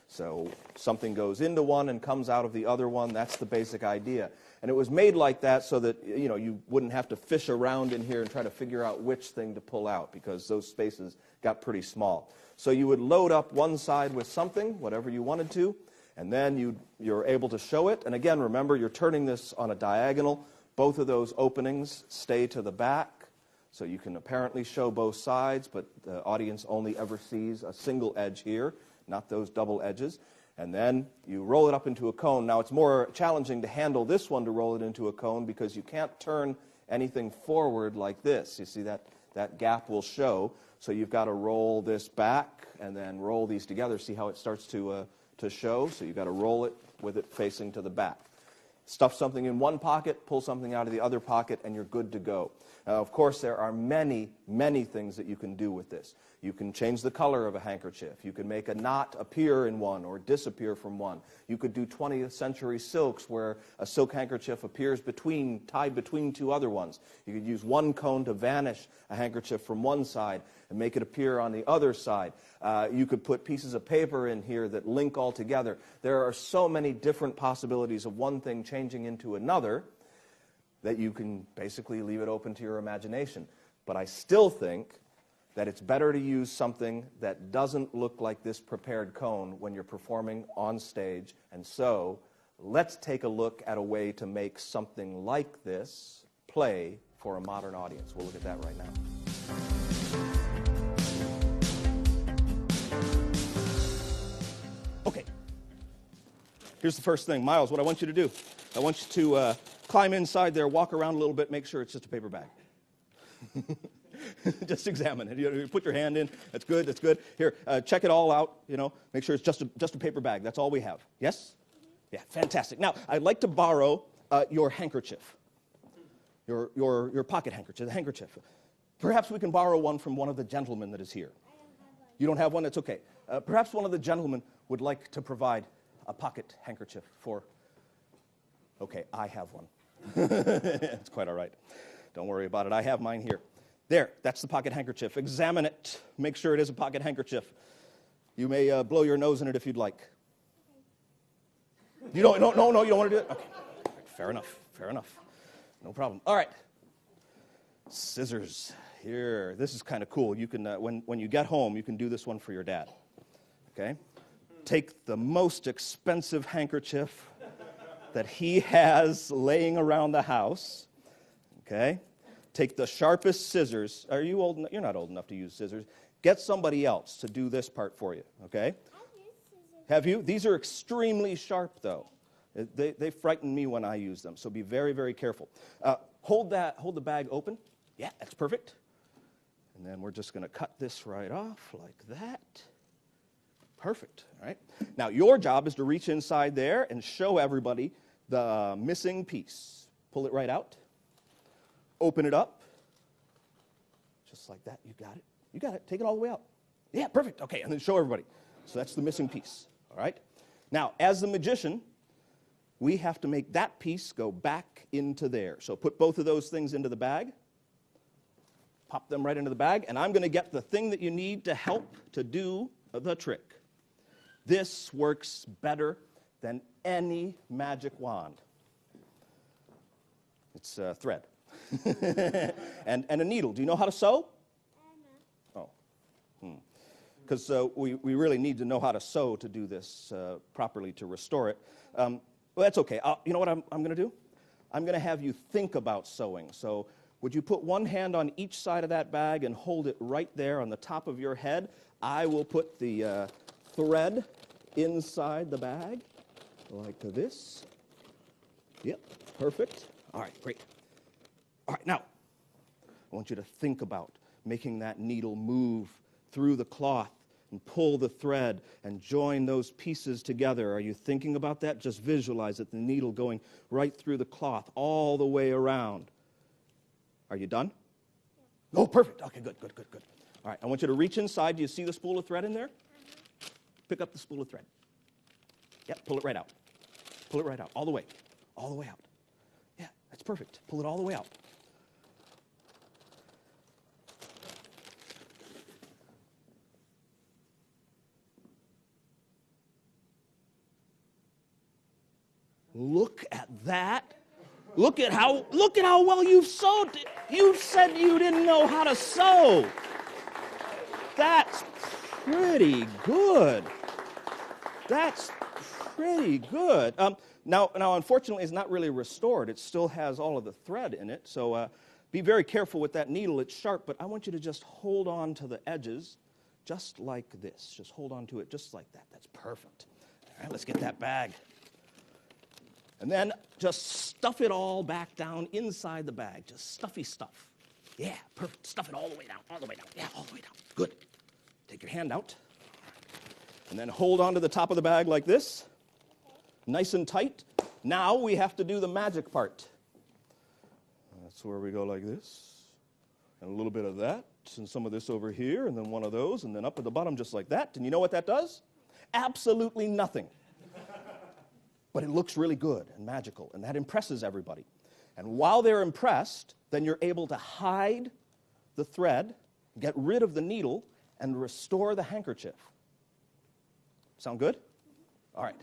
So something goes into one and comes out of the other one. That's the basic idea. And it was made like that so that you wouldn't have to fish around in here and try to figure out which thing to pull out because those spaces got pretty small. So you would load up one side with something, whatever you wanted to, and then you're able to show it. And again, remember, you're turning this on a diagonal. Both of those openings stay to the back. So you can apparently show both sides, but the audience only ever sees a single edge here, not those double edges. And then you roll it up into a cone. Now, it's more challenging to handle this one to roll it into a cone because you can't turn anything forward like this. You see that gap will show. So you've got to roll this back and then roll these together. See how it starts to show? So you've got to roll it with it facing to the back. Stuff something in one pocket, pull something out of the other pocket, and you're good to go. Now, of course, there are many, many things that you can do with this. You can change the color of a handkerchief. You can make a knot appear in one or disappear from one. You could do 20th century silks where a silk handkerchief appears tied between two other ones. You could use one cone to vanish a handkerchief from one side and make it appear on the other side. You could put pieces of paper in here that link all together. There are so many different possibilities of one thing changing into another that you can basically leave it open to your imagination. But I still think that it's better to use something that doesn't look like this prepared cone when you're performing on stage. And so, let's take a look at a way to make something like this play for a modern audience. We'll look at that right now. Okay. Here's the first thing. Miles, what I want you to do, I want you to climb inside there, walk around a little bit, make sure it's just a paper bag. Just examine it. You put your hand in. That's good. That's good. Here, check it all out. Make sure it's just a paper bag. That's all we have. Yes? Yeah. Fantastic. Now, I'd like to borrow your handkerchief, your pocket handkerchief, the handkerchief. Perhaps we can borrow one from one of the gentlemen that is here. You don't have one? That's okay. Perhaps one of the gentlemen would like to provide a pocket handkerchief for. Okay, I have one. It's quite all right. Don't worry about it. I have mine here. There, that's the pocket handkerchief. Examine it. Make sure it is a pocket handkerchief. You may blow your nose in it if you'd like. You don't, no, you don't want to do it? Okay. Fair enough. No problem. All right. Scissors. Here. This is kind of cool. You can, when you get home, you can do this one for your dad. Okay? Take the most expensive handkerchief that he has laying around the house. Okay? Take the sharpest scissors. Are you old enough? You're not old enough to use scissors. Get somebody else to do this part for you, okay? I've used scissors. Have you? These are extremely sharp, though. They frighten me when I use them, so be very, very careful. Hold the bag open. Yeah, that's perfect. And then we're just going to cut this right off like that. Perfect, all right? Now, your job is to reach inside there and show everybody the missing piece. Pull it right out. Open it up. Just like that. You got it. You got it. Take it all the way out. Yeah, perfect. Okay, and then show everybody. So that's the missing piece, all right? Now, as the magician, we have to make that piece go back into there. So put both of those things into the bag. Pop them right into the bag, and I'm going to get the thing that you need to help to do the trick. This works better than any magic wand. It's thread. and a needle. Do you know how to sew? No. Oh. Because we really need to know how to sew to do this properly, to restore it. Well, that's okay. You know what I'm going to do? I'm going to have you think about sewing. So would you put one hand on each side of that bag and hold it right there on the top of your head? I will put the thread inside the bag like this. Yep, perfect. All right, great. All right, now, I want you to think about making that needle move through the cloth and pull the thread and join those pieces together. Are you thinking about that? Just visualize it, the needle going right through the cloth all the way around. Are you done? Yeah. Oh, perfect. Okay, good. All right, I want you to reach inside. Do you see the spool of thread in there? Pick up the spool of thread. Yep, pull it right out. Pull it right out, all the way out. Yeah, that's perfect. Pull it all the way out. Look at that. Look at how well you've sewed. You said you didn't know how to sew. That's pretty good. That's pretty good. Now, unfortunately, it's not really restored. It still has all of the thread in it. So be very careful with that needle. It's sharp, but I want you to just hold on to the edges just like this. Just hold on to it just like that. That's perfect. All right, let's get that bag. And then just stuff it all back down inside the bag. Just stuffy stuff. Yeah, perfect. Stuff it all the way down, all the way down. Yeah, all the way down. Good. Take your hand out. And then hold on to the top of the bag like this. Nice and tight. Now we have to do the magic part. That's where we go like this, and a little bit of that, and some of this over here, and then one of those, and then up at the bottom just like that. And you know what that does? Absolutely nothing. But it looks really good and magical, and that impresses everybody. And while they're impressed, then you're able to hide the thread, get rid of the needle, and restore the handkerchief. Sound good? All right.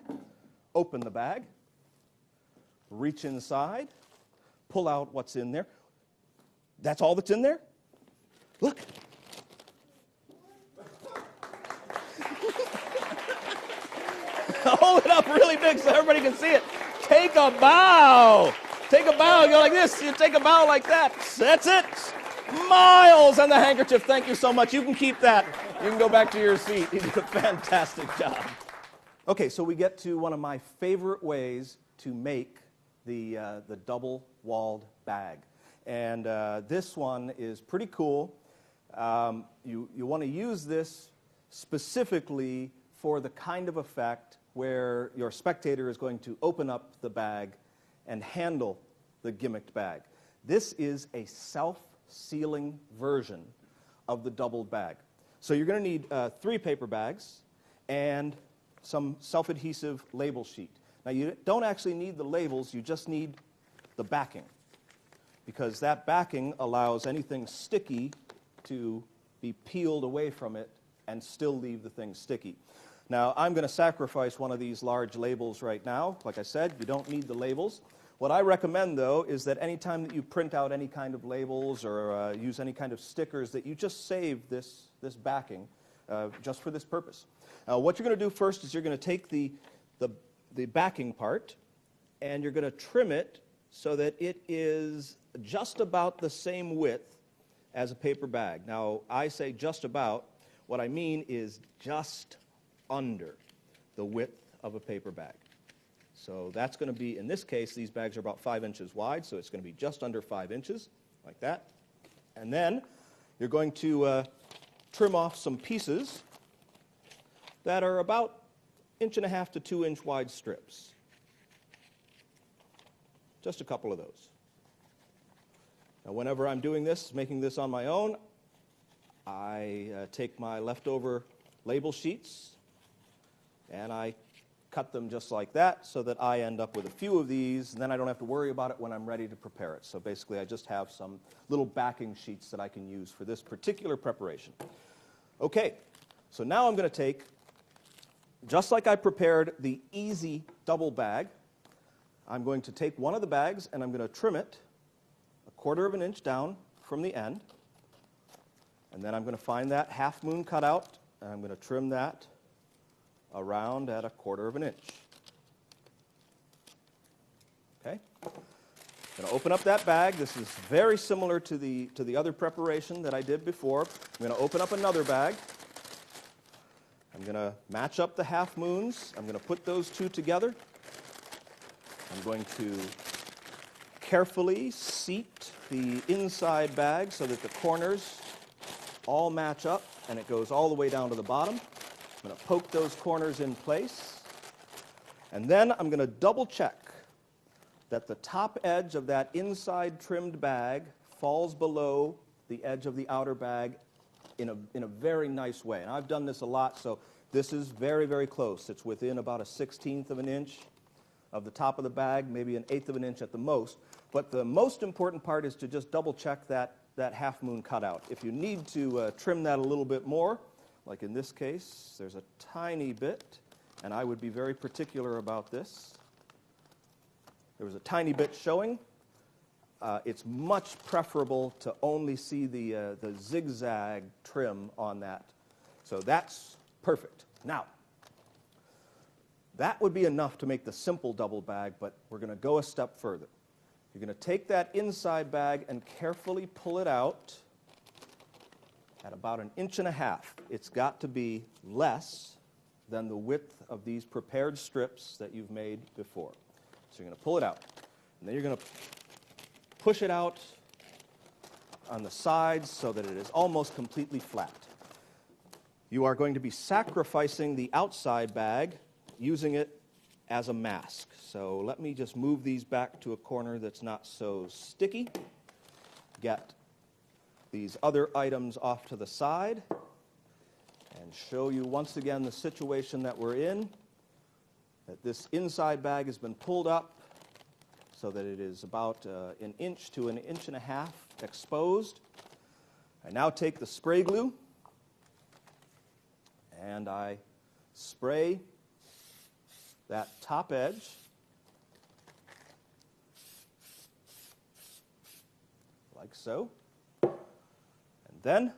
Open the bag, reach inside, pull out what's in there. That's all that's in there? Look. Hold it up really big so everybody can see it. Take a bow. Take a bow. You go like this. You take a bow like that. That's it. Miles and the handkerchief. Thank you so much. You can keep that. You can go back to your seat. You did a fantastic job. Okay, so we get to one of my favorite ways to make the double-walled bag. And this one is pretty cool. You want to use this specifically for the kind of effect where your spectator is going to open up the bag and handle the gimmicked bag. This is a self-sealing version of the doubled bag. So you're going to need 3 paper bags and some self-adhesive label sheet. Now you don't actually need the labels, you just need the backing, because that backing allows anything sticky to be peeled away from it and still leave the thing sticky. Now, I'm going to sacrifice one of these large labels right now. Like I said, you don't need the labels. What I recommend, though, is that anytime that you print out any kind of labels or use any kind of stickers, that you just save this backing just for this purpose. What you're going to do first is you're going to take the backing part and you're going to trim it so that it is just about the same width as a paper bag. Now, I say just about. What I mean is just under the width of a paper bag. So that's going to be, in this case, these bags are about 5 inches wide, so it's going to be just under 5 inches, like that. And then you're going to trim off some pieces that are about 1.5 to 2 inch wide strips. Just a couple of those. Now, whenever I'm doing this, making this on my own, I take my leftover label sheets and I cut them just like that so that I end up with a few of these, and then I don't have to worry about it when I'm ready to prepare it. So basically, I just have some little backing sheets that I can use for this particular preparation. Okay, so now I'm going to take, just like I prepared the easy double bag, I'm going to take one of the bags and I'm going to trim it 1/4 inch down from the end. And then I'm going to find that half moon cut out, and I'm going to trim that around at 1/4 inch. Okay? I'm going to open up that bag. This is very similar to the other preparation that I did before. I'm going to open up another bag. I'm going to match up the half moons. I'm going to put those two together. I'm going to carefully seat the inside bag so that the corners all match up and it goes all the way down to the bottom. I'm going to poke those corners in place. And then I'm going to double check that the top edge of that inside trimmed bag falls below the edge of the outer bag in a very nice way. And I've done this a lot, so this is very, very close. It's within about 1/16 of an inch of the top of the bag, maybe 1/8 inch at the most. But the most important part is to just double check that half moon cutout. If you need to trim that a little bit more, like in this case, there's a tiny bit, and I would be very particular about this. There was a tiny bit showing. It's much preferable to only see the zigzag trim on that. So that's perfect. Now, that would be enough to make the simple double bag, but we're going to go a step further. You're going to take that inside bag and carefully pull it out at about 1.5 inches. It's got to be less than the width of these prepared strips that you've made before. So you're going to pull it out. And then you're going to push it out on the sides so that it is almost completely flat. You are going to be sacrificing the outside bag, using it as a mask. So let me just move these back to a corner that's not so sticky. Get these other items off to the side and show you once again the situation that we're in, that this inside bag has been pulled up so that it is about an inch to an inch and a half exposed. I now take the spray glue and I spray that top edge like so. And then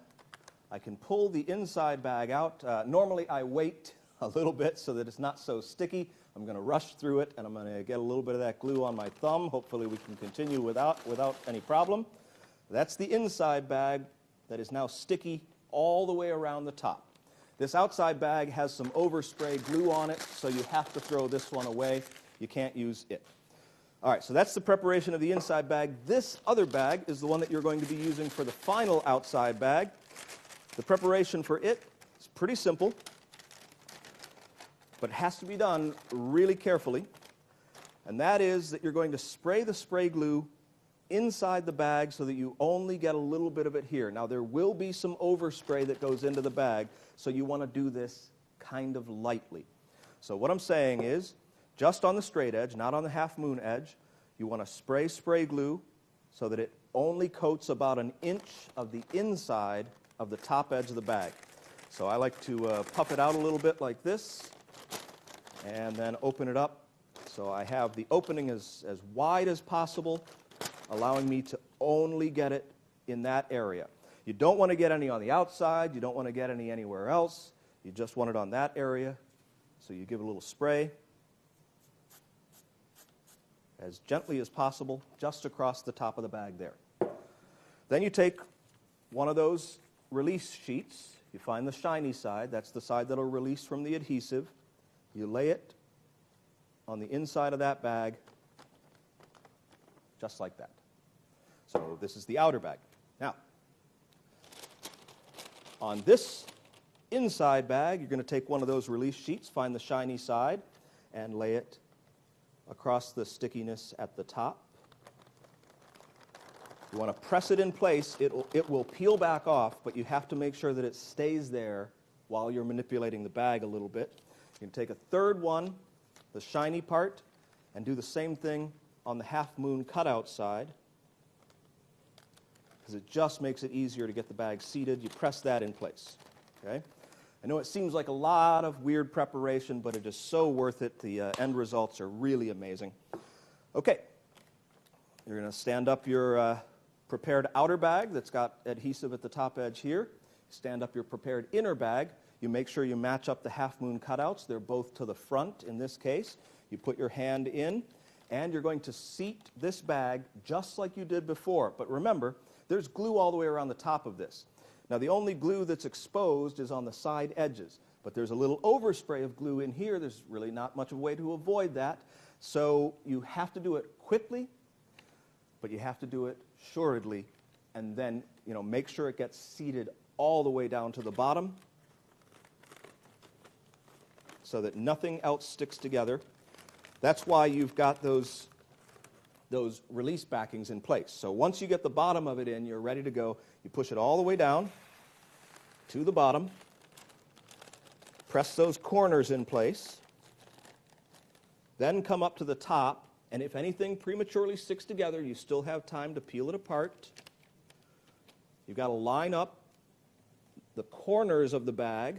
I can pull the inside bag out. Normally I wait a little bit so that it's not so sticky. I'm going to rush through it, and I'm going to get a little bit of that glue on my thumb. Hopefully we can continue without any problem. That's the inside bag that is now sticky all the way around the top. This outside bag has some overspray glue on it, so you have to throw this one away. You can't use it. All right, so that's the preparation of the inside bag. This other bag is the one that you're going to be using for the final outside bag. The preparation for it is pretty simple, but it has to be done really carefully. And that is that you're going to spray the spray glue inside the bag so that you only get a little bit of it here. Now, there will be some overspray that goes into the bag, so you want to do this kind of lightly. So what I'm saying is, just on the straight edge, not on the half moon edge, you want to spray glue so that it only coats about an inch of the inside of the top edge of the bag. So I like to puff it out a little bit like this, and then open it up. So I have the opening as wide as possible, allowing me to only get it in that area. You don't want to get any on the outside. You don't want to get any anywhere else. You just want it on that area. So you give it a little spray as gently as possible, just across the top of the bag there. Then you take one of those release sheets. You find the shiny side. That's the side that will release from the adhesive. You lay it on the inside of that bag, just like that. So this is the outer bag. Now, on this inside bag, you're going to take one of those release sheets, find the shiny side, and lay it across the stickiness at the top. You want to press it in place. It will peel back off, but you have to make sure that it stays there while you're manipulating the bag a little bit. You can take a third one, the shiny part, and do the same thing on the half moon cutout side, because it just makes it easier to get the bag seated. You press that in place. Okay? I know it seems like a lot of weird preparation, but it is so worth it. The end results are really amazing. Okay, you're going to stand up your prepared outer bag that's got adhesive at the top edge here. Stand up your prepared inner bag. You make sure you match up the half moon cutouts. They're both to the front in this case. You put your hand in, and you're going to seat this bag just like you did before. But remember, there's glue all the way around the top of this. Now, the only glue that's exposed is on the side edges, but there's a little overspray of glue in here. There's really not much of a way to avoid that. So you have to do it quickly, but you have to do it assuredly, and then make sure it gets seated all the way down to the bottom so that nothing else sticks together. That's why you've got those release backings in place. So once you get the bottom of it in, you're ready to go. You push it all the way down to the bottom, press those corners in place, then come up to the top, and if anything prematurely sticks together, you still have time to peel it apart. You've got to line up the corners of the bag,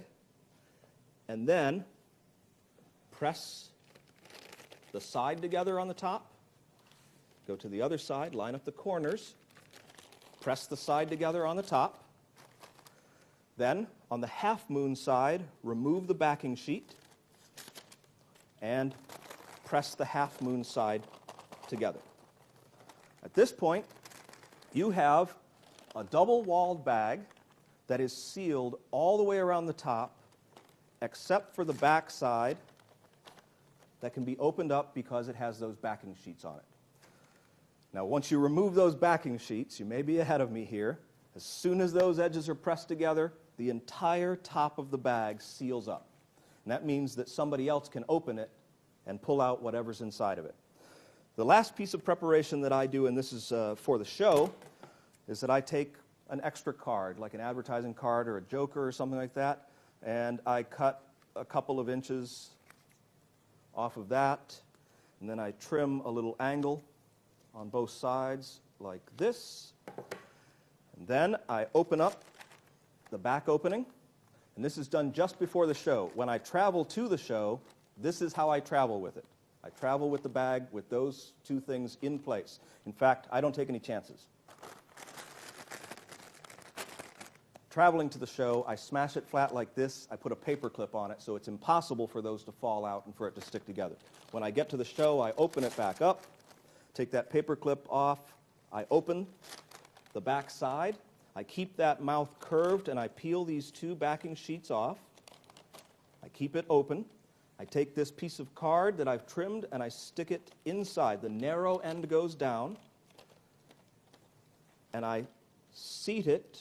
and then press the side together on the top. Go to the other side, line up the corners, press the side together on the top. Then, on the half moon side, remove the backing sheet and press the half moon side together. At this point, you have a double-walled bag that is sealed all the way around the top, except for the back side that can be opened up because it has those backing sheets on it. Now, once you remove those backing sheets, you may be ahead of me here. As soon as those edges are pressed together, the entire top of the bag seals up. And that means that somebody else can open it and pull out whatever's inside of it. The last piece of preparation that I do, and this is for the show, is that I take an extra card, like an advertising card or a joker or something like that, and I cut a couple of inches off of that, and then I trim a little angle on both sides like this, and then I open up the back opening, and this is done just before the show. When I travel to the show, this is how I travel with it. I travel with the bag with those two things in place. In fact, I don't take any chances. Traveling to the show, I smash it flat like this. I put a paper clip on it so it's impossible for those to fall out and for it to stick together. When I get to the show, I open it back up, take that paper clip off, I open the back side, I keep that mouth curved, and I peel these two backing sheets off. I keep it open. I take this piece of card that I've trimmed and I stick it inside. The narrow end goes down, and I seat it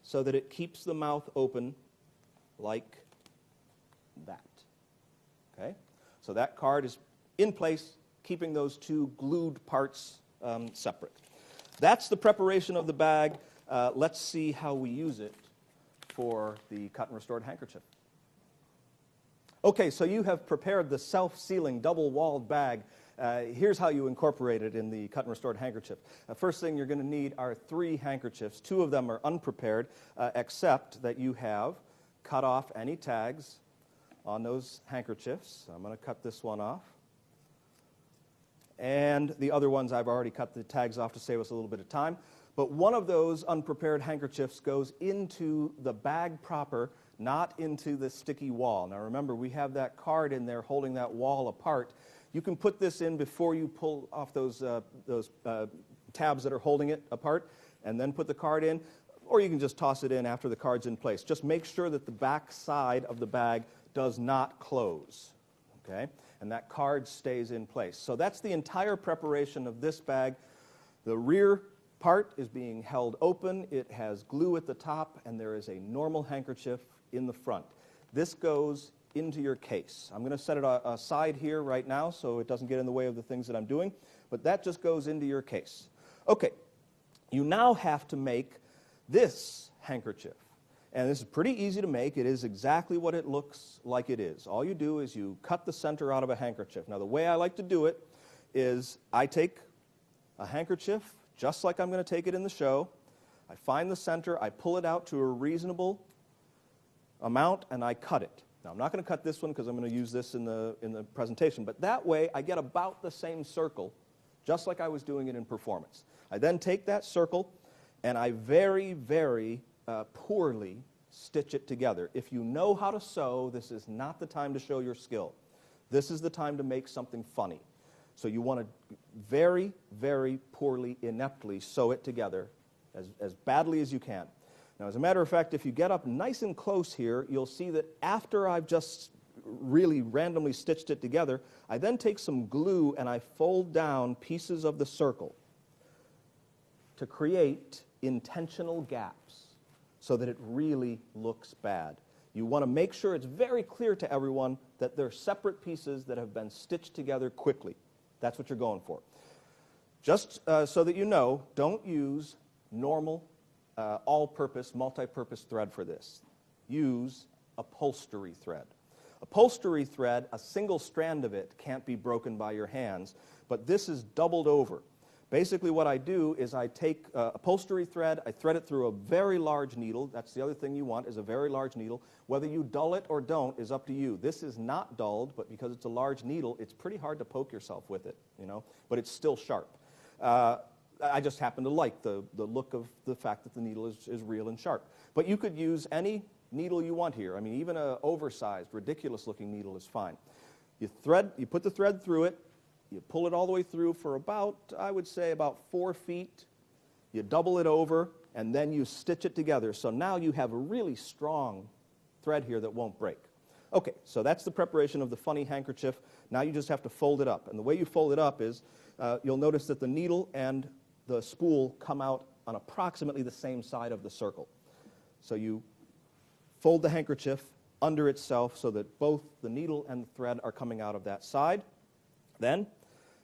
so that it keeps the mouth open like that. Okay? So that card is in place, keeping those two glued parts separate. That's the preparation of the bag. Let's see how we use it for the cut and restored handkerchief. Okay, so you have prepared the self-sealing double-walled bag. Here's how you incorporate it in the cut and restored handkerchief. First thing you're going to need are 3 handkerchiefs. 2 of them are unprepared, except that you have cut off any tags on those handkerchiefs. I'm going to cut this one off. And the other ones I've already cut the tags off to save us a little bit of time. But one of those unprepared handkerchiefs goes into the bag proper, not into the sticky wall. Now remember, we have that card in there holding that wall apart. You can put this in before you pull off those tabs that are holding it apart, and then put the card in, or you can just toss it in after the card's in place. Just make sure that the back side of the bag does not close, okay? And that card stays in place. So that's the entire preparation of this bag. The rear part is being held open. It has glue at the top, and there is a normal handkerchief in the front. This goes into your case. I'm going to set it aside here right now so it doesn't get in the way of the things that I'm doing, but that just goes into your case. Okay, you now have to make this handkerchief. And this is pretty easy to make. It is exactly what it looks like it is. All you do is you cut the center out of a handkerchief. Now the way I like to do it is I take a handkerchief just like I'm going to take it in the show. I find the center, I pull it out to a reasonable amount, and I cut it. Now, I'm not going to cut this one because I'm going to use this in the presentation, but that way I get about the same circle, just like I was doing it in performance. I then take that circle, and I very, very poorly stitch it together. If you know how to sew, this is not the time to show your skill. This is the time to make something funny. So you want to very, very poorly, ineptly sew it together as badly as you can. Now, as a matter of fact, if you get up nice and close here, you'll see that after I've just really randomly stitched it together, I then take some glue and I fold down pieces of the circle to create intentional gaps so that it really looks bad. You want to make sure it's very clear to everyone that they're separate pieces that have been stitched together quickly. That's what you're going for. Just so that you know, don't use normal all-purpose, multi-purpose thread for this. Use upholstery thread. Upholstery thread, a single strand of it can't be broken by your hands, but this is doubled over. Basically what I do is I take upholstery thread, I thread it through a very large needle. That's the other thing you want, is a very large needle. Whether you dull it or don't is up to you. This is not dulled, but because it's a large needle, it's pretty hard to poke yourself with it, you know, but it's still sharp. I just happen to like the look of the fact that the needle is real and sharp. But you could use any needle you want here. I mean, even an oversized, ridiculous-looking needle is fine. You put the thread through it, you pull it all the way through for about, I would say, about 4 feet. You double it over, and then you stitch it together. So now you have a really strong thread here that won't break. Okay, so that's the preparation of the funny handkerchief. Now you just have to fold it up. And the way you fold it up is you'll notice that the needle and the spool come out on approximately the same side of the circle. So you fold the handkerchief under itself so that both the needle and the thread are coming out of that side. Then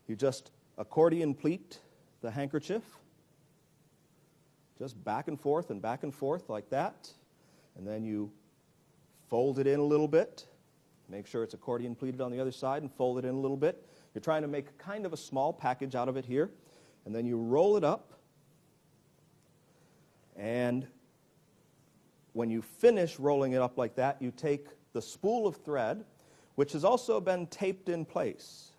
you just accordion pleat the handkerchief, just back and forth like that. And then you fold it in a little bit. Make sure it's accordion pleated on the other side and fold it in a little bit. You're trying to make kind of a small package out of it here. And then you roll it up. And when you finish rolling it up like that, you take the spool of thread, which has also been taped in place.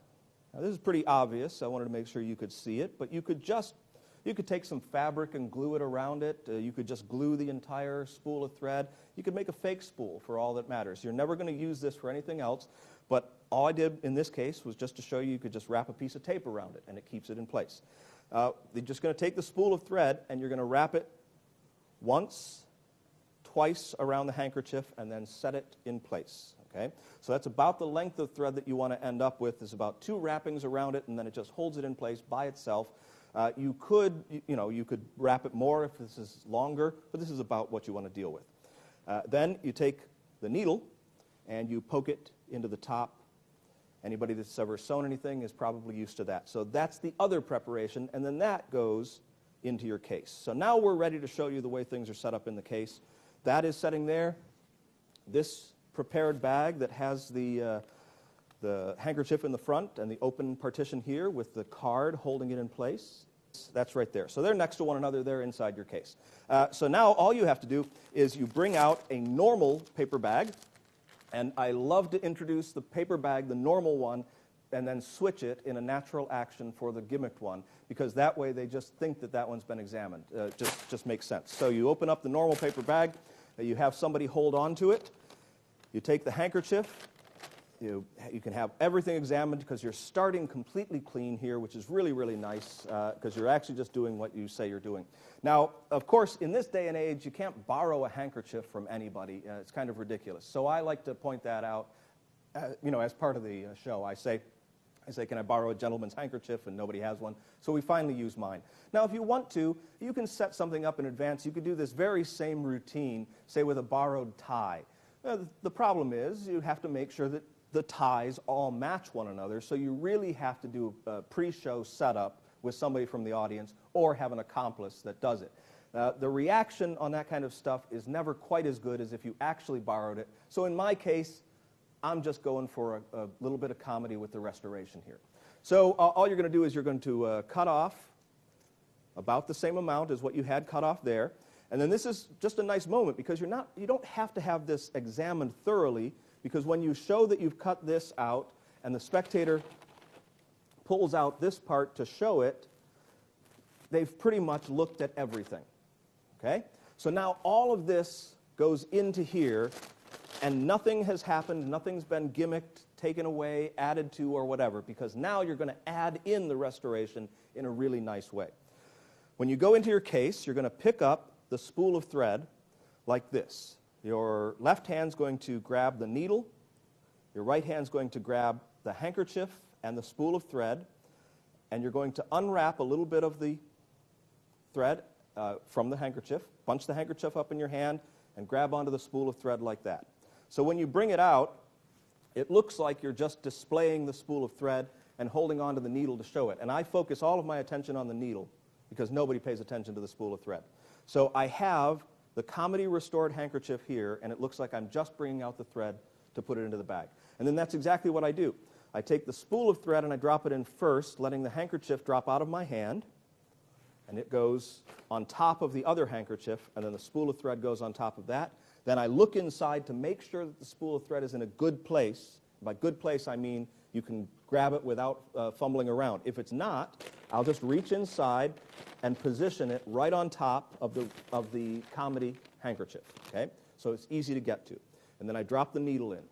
Now, this is pretty obvious. I wanted to make sure you could see it, but you could take some fabric and glue it around it. You could just glue the entire spool of thread. You could make a fake spool for all that matters. You're never going to use this for anything else, but all I did in this case was just to show you could just wrap a piece of tape around it, and it keeps it in place. You're just going to take the spool of thread, and you're going to wrap it once, twice around the handkerchief, and then set it in place. Okay? So that's about the length of thread that you want to end up with. Is about 2 wrappings around it, and then it just holds it in place by itself. You could wrap it more if this is longer, but this is about what you want to deal with. Then you take the needle and you poke it into the top. Anybody that's ever sewn anything is probably used to that. So that's the other preparation, and then that goes into your case. So now we're ready to show you the way things are set up in the case. That is setting there. This prepared bag that has the handkerchief in the front and the open partition here with the card holding it in place, that's right there. So they're next to one another. They're inside your case. So now all you have to do is you bring out a normal paper bag, and I love to introduce the paper bag, the normal one, and then switch it in a natural action for the gimmicked one, because that way they just think that that one's been examined. Just makes sense. So you open up the normal paper bag, you have somebody hold on to it, you take the handkerchief, you can have everything examined because you're starting completely clean here, which is really, really nice because you're actually just doing what you say you're doing. Now, of course, in this day and age, you can't borrow a handkerchief from anybody. It's kind of ridiculous. So I like to point that out, as part of the show. I say, can I borrow a gentleman's handkerchief? And nobody has one. So we finally use mine. Now, if you want to, you can set something up in advance. You could do this very same routine, say with a borrowed tie. The problem is you have to make sure that the ties all match one another, so you really have to do a pre-show setup with somebody from the audience or have an accomplice that does it. The reaction on that kind of stuff is never quite as good as if you actually borrowed it. So in my case, I'm just going for a little bit of comedy with the restoration here. So all you're going to do is you're going to cut off about the same amount as what you had cut off there. And then this is just a nice moment because you don't have to have this examined thoroughly, because when you show that you've cut this out and the spectator pulls out this part to show it, they've pretty much looked at everything. Okay? So now all of this goes into here, and nothing has happened, nothing's been gimmicked, taken away, added to, or whatever, because now you're going to add in the restoration in a really nice way. When you go into your case, you're going to pick up the spool of thread like this. Your left hand's going to grab the needle, your right hand's going to grab the handkerchief and the spool of thread, and you're going to unwrap a little bit of the thread from the handkerchief, bunch the handkerchief up in your hand, and grab onto the spool of thread like that. So when you bring it out, it looks like you're just displaying the spool of thread and holding onto the needle to show it. And I focus all of my attention on the needle because nobody pays attention to the spool of thread. So I have the comedy restored handkerchief here, and it looks like I'm just bringing out the thread to put it into the bag. And then that's exactly what I do. I take the spool of thread and I drop it in first, letting the handkerchief drop out of my hand, and it goes on top of the other handkerchief, and then the spool of thread goes on top of that. Then I look inside to make sure that the spool of thread is in a good place. By good place, I mean you can grab it without fumbling around. If it's not, I'll just reach inside and position it right on top of the comedy handkerchief. Okay? So it's easy to get to. And then I drop the needle in.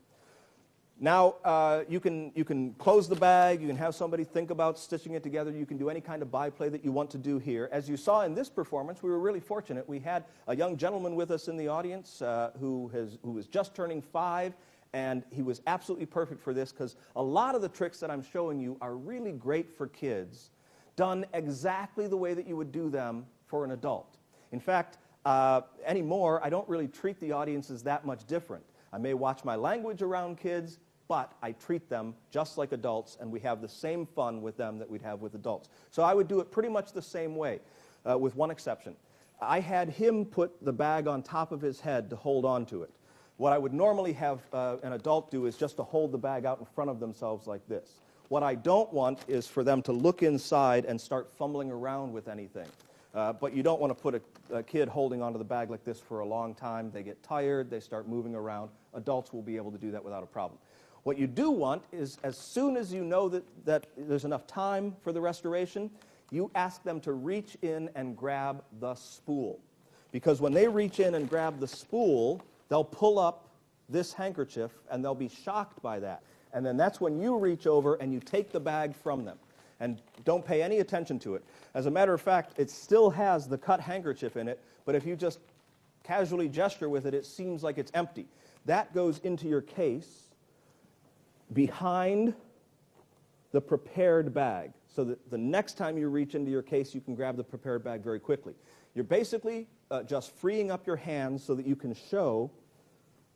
Now, you can close the bag. You can have somebody think about stitching it together. You can do any kind of byplay that you want to do here. As you saw in this performance, we were really fortunate. We had a young gentleman with us in the audience who was just turning 5, and he was absolutely perfect for this because a lot of the tricks that I'm showing you are really great for kids, done exactly the way that you would do them for an adult. In fact, anymore, I don't really treat the audiences that much different. I may watch my language around kids, but I treat them just like adults, and we have the same fun with them that we'd have with adults. So I would do it pretty much the same way, with one exception. I had him put the bag on top of his head to hold on to it. What I would normally have an adult do is just to hold the bag out in front of themselves like this. What I don't want is for them to look inside and start fumbling around with anything. But you don't want to put a kid holding onto the bag like this for a long time. They get tired, they start moving around. Adults will be able to do that without a problem. What you do want is, as soon as you know that there's enough time for the restoration, you ask them to reach in and grab the spool. Because when they reach in and grab the spool, they'll pull up this handkerchief and they'll be shocked by that. And then that's when you reach over and you take the bag from them. And don't pay any attention to it. As a matter of fact, it still has the cut handkerchief in it, but if you just casually gesture with it, it seems like it's empty. That goes into your case behind the prepared bag, so that the next time you reach into your case, you can grab the prepared bag very quickly. You're basically just freeing up your hands so that you can show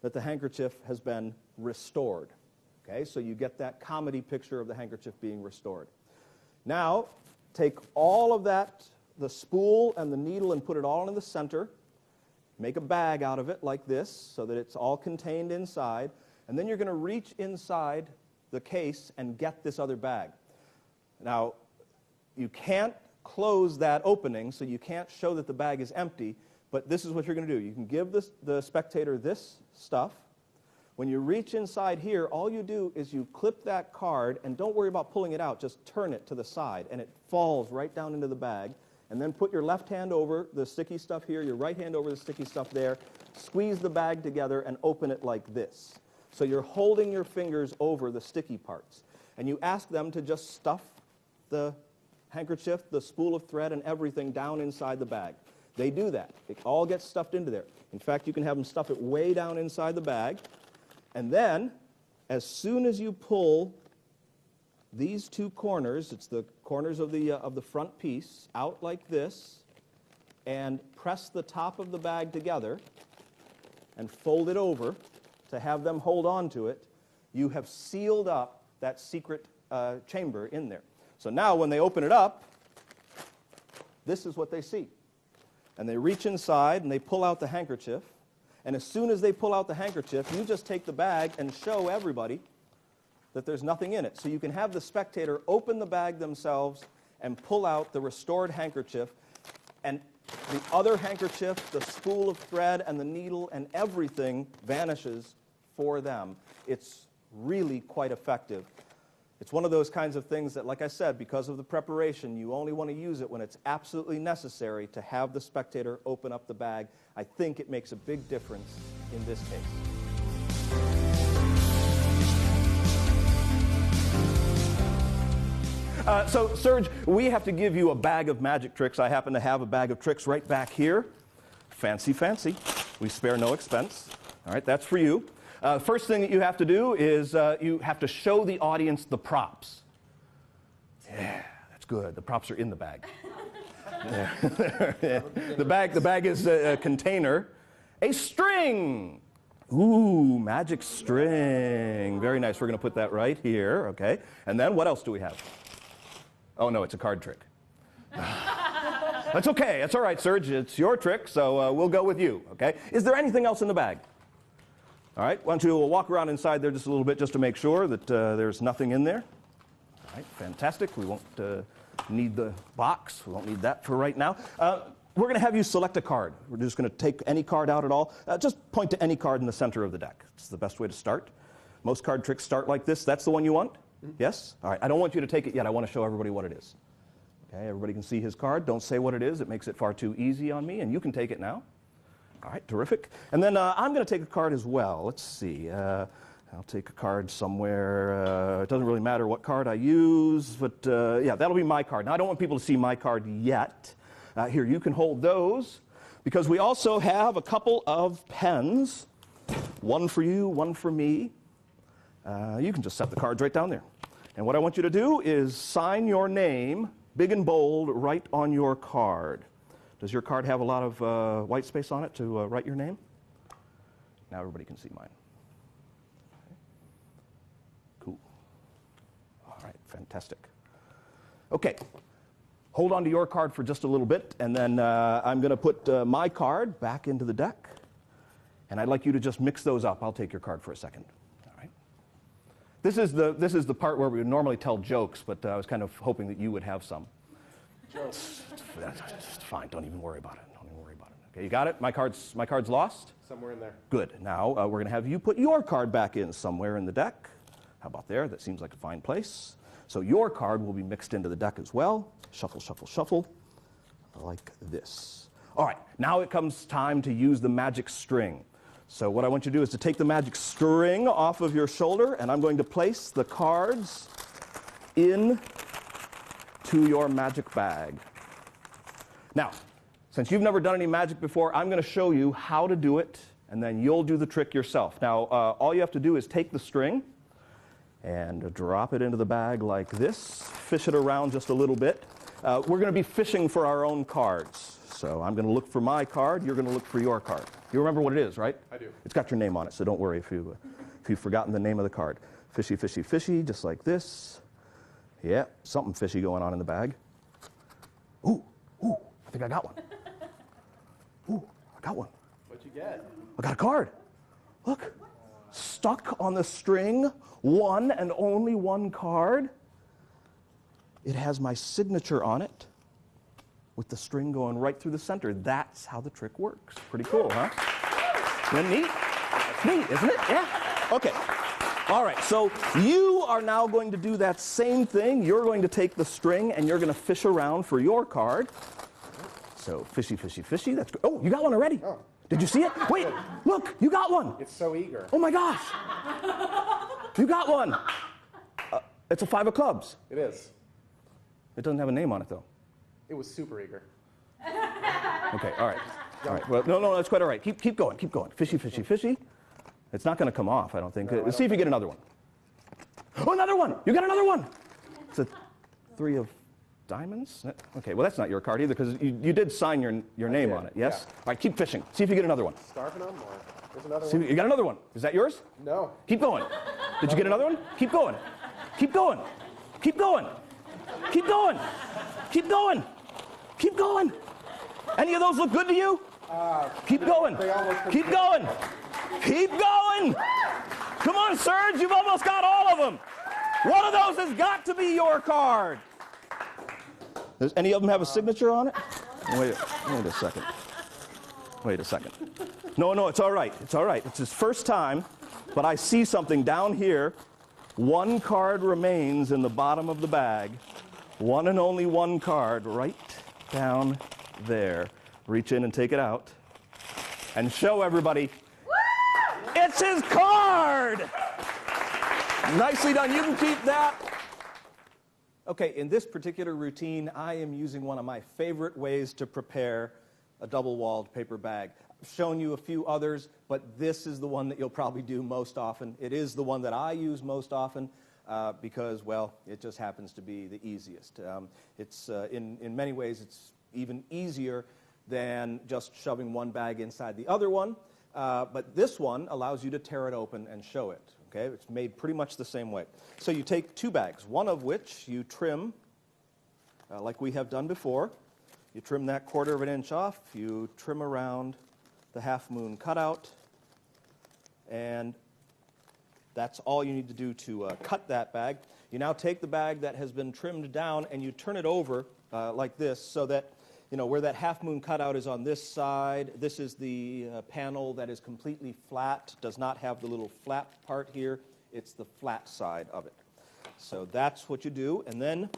that the handkerchief has been restored. Okay, so you get that comedy picture of the handkerchief being restored. Now, take all of that, the spool and the needle, and put it all in the center. Make a bag out of it like this so that it's all contained inside. And then you're going to reach inside the case and get this other bag. Now, you can't close that opening, so you can't show that the bag is empty, but this is what you're going to do. You can give the spectator this stuff. When you reach inside here, all you do is you clip that card, and don't worry about pulling it out. Just turn it to the side, and it falls right down into the bag. And then put your left hand over the sticky stuff here, your right hand over the sticky stuff there. Squeeze the bag together and open it like this. So you're holding your fingers over the sticky parts. And you ask them to just stuff the handkerchief, the spool of thread, and everything down inside the bag. They do that. It all gets stuffed into there. In fact, you can have them stuff it way down inside the bag. And then, as soon as you pull these two corners, it's the corners of the front piece, out like this, and press the top of the bag together and fold it over to have them hold on to it, you have sealed up that secret chamber in there. So now when they open it up, this is what they see. And they reach inside and they pull out the handkerchief. And as soon as they pull out the handkerchief, you just take the bag and show everybody that there's nothing in it. So you can have the spectator open the bag themselves and pull out the restored handkerchief, and the other handkerchief, the spool of thread, and the needle, and everything vanishes for them. It's really quite effective. It's one of those kinds of things that, like I said, because of the preparation, you only want to use it when it's absolutely necessary to have the spectator open up the bag. I think it makes a big difference in this case. So, Serge, we have to give you a bag of magic tricks. I happen to have a bag of tricks right back here. Fancy, fancy. We spare no expense. All right, that's for you. First thing that you have to do is you have to show the audience the props. Yeah, that's good. The props are in the bag. The bag is a container. A string. Ooh, magic string. Very nice. We're going to put that right here, okay? And then what else do we have? Oh, no, it's a card trick. That's okay. That's all right, Serge. It's your trick, so we'll go with you, okay? Is there anything else in the bag? All right, why don't you walk around inside there just a little bit just to make sure that there's nothing in there. All right, fantastic. We won't need the box. We won't need that for right now. We're going to have you select a card. We're just going to take any card out at all. Just point to any card in the center of the deck. It's the best way to start. Most card tricks start like this. That's the one you want? Yes? All right, I don't want you to take it yet. I want to show everybody what it is. Okay, everybody can see his card. Don't say what it is. It makes it far too easy on me, and you can take it now. All right, terrific. And then I'm going to take a card as well. Let's see. I'll take a card somewhere. It doesn't really matter what card I use, but yeah, that'll be my card. Now, I don't want people to see my card yet. Here, you can hold those, because we also have a couple of pens. One for you, one for me. You can just set the cards right down there. And what I want you to do is sign your name, big and bold, right on your card. Does your card have a lot of white space on it to write your name? Now everybody can see mine. Fantastic. Okay, hold on to your card for just a little bit, and then I'm going to put my card back into the deck, and I'd like you to just mix those up. I'll take your card for a second. All right. This is the part where we would normally tell jokes, but I was kind of hoping that you would have some. Jokes. That's fine. Don't even worry about it. Don't even worry about it. Okay, you got it? My card's lost? Somewhere in there. Good. Now we're going to have you put your card back in somewhere in the deck. How about there? That seems like a fine place. So your card will be mixed into the deck as well. Shuffle, shuffle, shuffle, like this. All right, now it comes time to use the magic string. So what I want you to do is to take the magic string off of your shoulder, and I'm going to place the cards in to your magic bag. Now, since you've never done any magic before, I'm going to show you how to do it, and then you'll do the trick yourself. Now, all you have to do is take the string and drop it into the bag like this. Fish it around just a little bit. We're going to be fishing for our own cards. So I'm going to look for my card. You're going to look for your card. You remember what it is, right? I do. It's got your name on it, so don't worry if you've forgotten the name of the card. Fishy, fishy, fishy, just like this. Yeah, something fishy going on in the bag. Ooh, I think I got one. Ooh, I got one. What'd you get? I got a card. Look, stuck on the string, one and only one card. It has my signature on it with the string going right through the center. That's how the trick works. Pretty cool, huh? Isn't it neat? Neat, isn't it? Yeah. Okay. All right, so you are now going to do that same thing. You're going to take the string and you're going to fish around for your card. So fishy, fishy, fishy. That's good. Oh, you got one already. Oh. Did you see it? Wait, look, you got one. It's so eager. Oh my gosh. You got one. It's a 5 of clubs. It is. It doesn't have a name on it, though. It was super eager. Okay, all right. All right. Well, no, that's quite all right. Keep going, keep going. Fishy, fishy, fishy. It's not going to come off, I don't think. No, See if you get another one. Oh, another one. You got another one. It's a 3 of diamonds. Okay, well, that's not your card either because you did sign your name on it, yes? Yeah. All right, keep fishing. See if you get another one. Starving them or there's another See, one? you got another one. Is that yours? No. Keep going. Did you get another one? Keep going. Keep going. Keep going. Keep going. Keep going. Keep going. Any of those look good to you? Keep going. They almost Keep going. Keep going. Come on, Serge. You've almost got all of them. One of those has got to be your card. Does any of them have a signature on it? Wait a second. Wait a second. No, it's all right. It's all right. It's his first time, but I see something down here. One card remains in the bottom of the bag. One and only one card right down there. Reach in and take it out and show everybody. It's his card! Nicely done. You can keep that. Okay, in this particular routine, I am using one of my favorite ways to prepare a double-walled paper bag. I've shown you a few others, but this is the one that you'll probably do most often. It is the one that I use most often because, well, it just happens to be the easiest. In many ways, it's even easier than just shoving one bag inside the other one, but this one allows you to tear it open and show it. Okay, it's made pretty much the same way. So you take 2 bags, one of which you trim like we have done before. You trim that 1/4 of an inch off. You trim around the half-moon cutout. And that's all you need to do to cut that bag. You now take the bag that has been trimmed down and you turn it over like this so that, you know, where that half-moon cutout is on this side, this is the panel that is completely flat, does not have the little flap part here. It's the flat side of it. So that's what you do. And then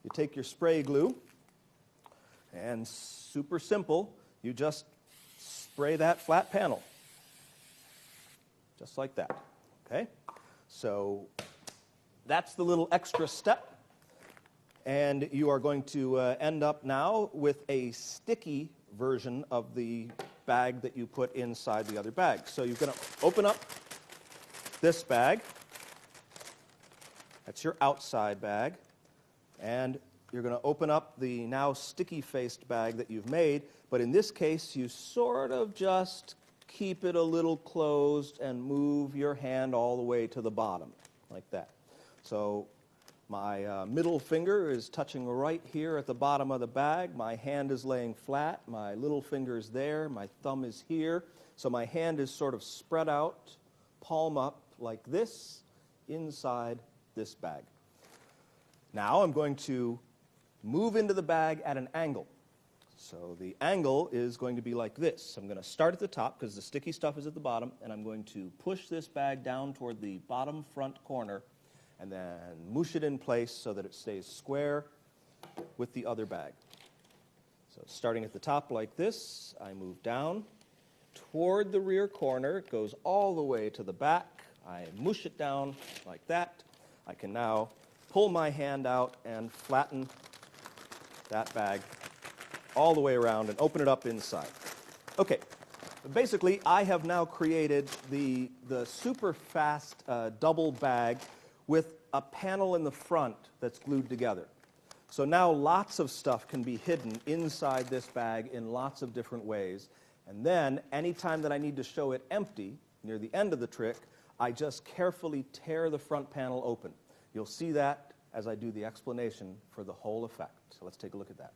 you take your spray glue, and super simple, you just spray that flat panel. Just like that. Okay? So that's the little extra step. And you are going to end up now with a sticky version of the bag that you put inside the other bag. So you're going to open up this bag. That's your outside bag. And you're going to open up the now sticky-faced bag that you've made. But in this case, you sort of just keep it a little closed and move your hand all the way to the bottom, like that. So My middle finger is touching right here at the bottom of the bag. My hand is laying flat. My little finger is there. My thumb is here. So my hand is sort of spread out, palm up like this, inside this bag. Now I'm going to move into the bag at an angle. So the angle is going to be like this. I'm going to start at the top because the sticky stuff is at the bottom, and I'm going to push this bag down toward the bottom front corner and then moosh it in place so that it stays square with the other bag. So starting at the top like this, I move down toward the rear corner. It goes all the way to the back. I moosh it down like that. I can now pull my hand out and flatten that bag all the way around and open it up inside. Okay, basically I have now created the super fast double bag with a panel in the front that's glued together. So now lots of stuff can be hidden inside this bag in lots of different ways. And then anytime that I need to show it empty, near the end of the trick, I just carefully tear the front panel open. You'll see that as I do the explanation for the whole effect. So let's take a look at that.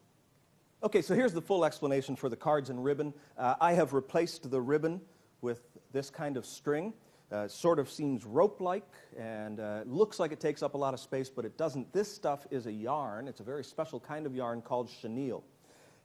Okay, so here's the full explanation for the cards and ribbon. I have replaced the ribbon with this kind of string. Sort of seems rope-like and looks like it takes up a lot of space, but it doesn't. This stuff is a yarn. It's a very special kind of yarn called chenille.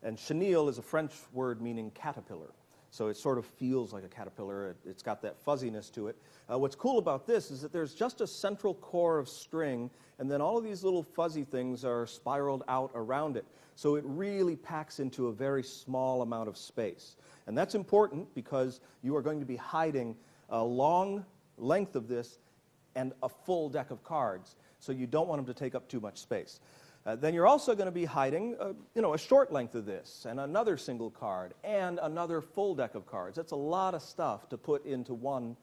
And chenille is a French word meaning caterpillar. So it sort of feels like a caterpillar. It's got that fuzziness to it. What's cool about this is that there's just a central core of string, and then all of these little fuzzy things are spiraled out around it. So it really packs into a very small amount of space. And that's important because you are going to be hiding a long length of this and a full deck of cards. So you don't want them to take up too much space. Then you're also going to be hiding a short length of this, and another single card, and another full deck of cards. That's a lot of stuff to put into one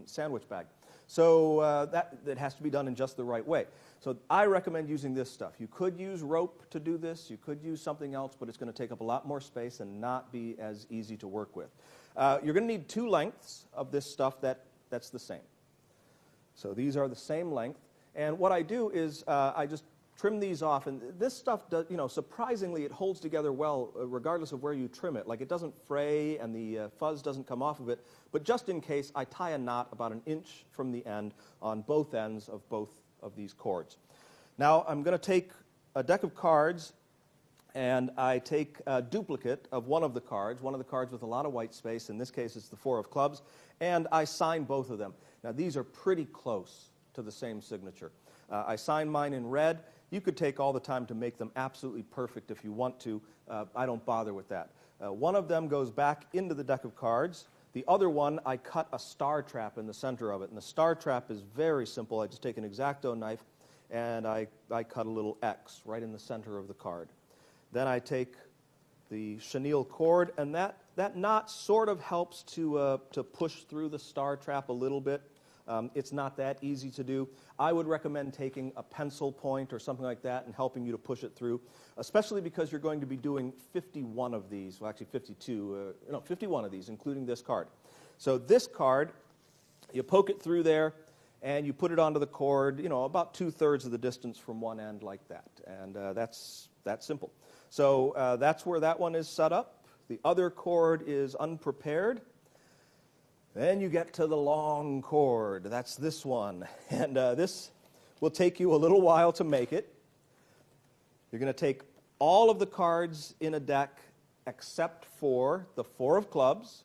sandwich bag. So that has to be done in just the right way. So I recommend using this stuff. You could use rope to do this. You could use something else, but it's going to take up a lot more space and not be as easy to work with. You're going to need two lengths of this stuff that's the same. So these are the same length. And what I do is I just trim these off, and this stuff does, surprisingly it holds together well regardless of where you trim it. Like, it doesn't fray and the fuzz doesn't come off of it, but just in case I tie a knot about an inch from the end on both ends of both of these cords. Now I'm going to take a deck of cards, and I take a duplicate of one of the cards with a lot of white space. In this case it's the 4 of clubs, and I sign both of them. Now these are pretty close to the same signature. I sign mine in red. You could take all the time to make them absolutely perfect if you want to. I don't bother with that. One of them goes back into the deck of cards. The other one, I cut a star trap in the center of it. And the star trap is very simple. I just take an X-Acto knife, and I cut a little X right in the center of the card. Then I take the chenille cord, and that knot sort of helps to push through the star trap a little bit. It's not that easy to do. I would recommend taking a pencil point or something like that and helping you to push it through, especially because you're going to be doing 51 of these, well actually 51 of these, including this card. So this card, you poke it through there, and you put it onto the cord, about 2/3 of the distance from one end like that. And that's that simple. So that's where that one is set up. The other cord is unprepared. Then you get to the long cord. That's this one. And this will take you a little while to make it. You're going to take all of the cards in a deck except for the 4 of clubs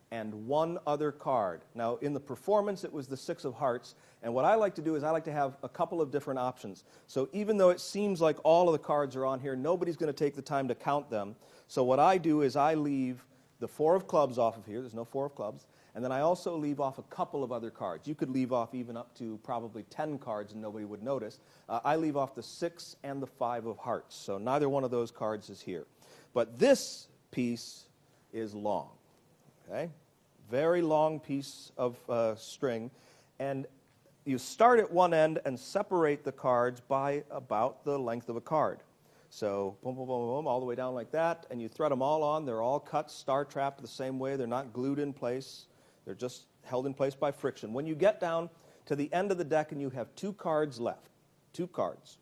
and one other card. Now, in the performance, it was the 6 of hearts. And what I like to do is I like to have a couple of different options. So even though it seems like all of the cards are on here, nobody's going to take the time to count them. So what I do is I leave the 4 of clubs off of here. There's no 4 of clubs. And then I also leave off a couple of other cards. You could leave off even up to probably 10 cards and nobody would notice. I leave off the 6 and the 5 of hearts. So neither one of those cards is here. But this piece is long. Okay? Very long piece of string. And you start at one end and separate the cards by about the length of a card. So boom, boom, boom, boom, all the way down like that. And you thread them all on. They're all cut, star-trapped the same way. They're not glued in place. They're just held in place by friction. When you get down to the end of the deck and you have 2 cards left, 2 cards.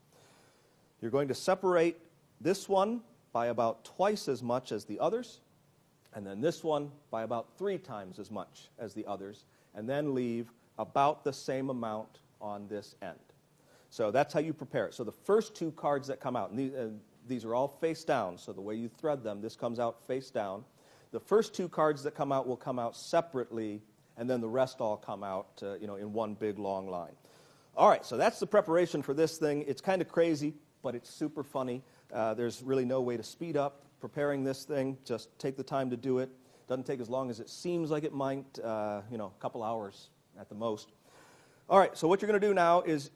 You're going to separate this one by about twice as much as the others, and then this one by about 3 times as much as the others, and then leave about the same amount on this end. So that's how you prepare it. So the first 2 cards that come out, and these are all face down, so the way you thread them, this comes out face down. The first 2 cards that come out will come out separately, and then the rest all come out in one big long line. All right, so that's the preparation for this thing. It's kind of crazy, but it's super funny. There's really no way to speed up preparing this thing. Just take the time to do it. Doesn't take as long as it seems like it might, a couple hours at the most. All right, so what you're going to do now is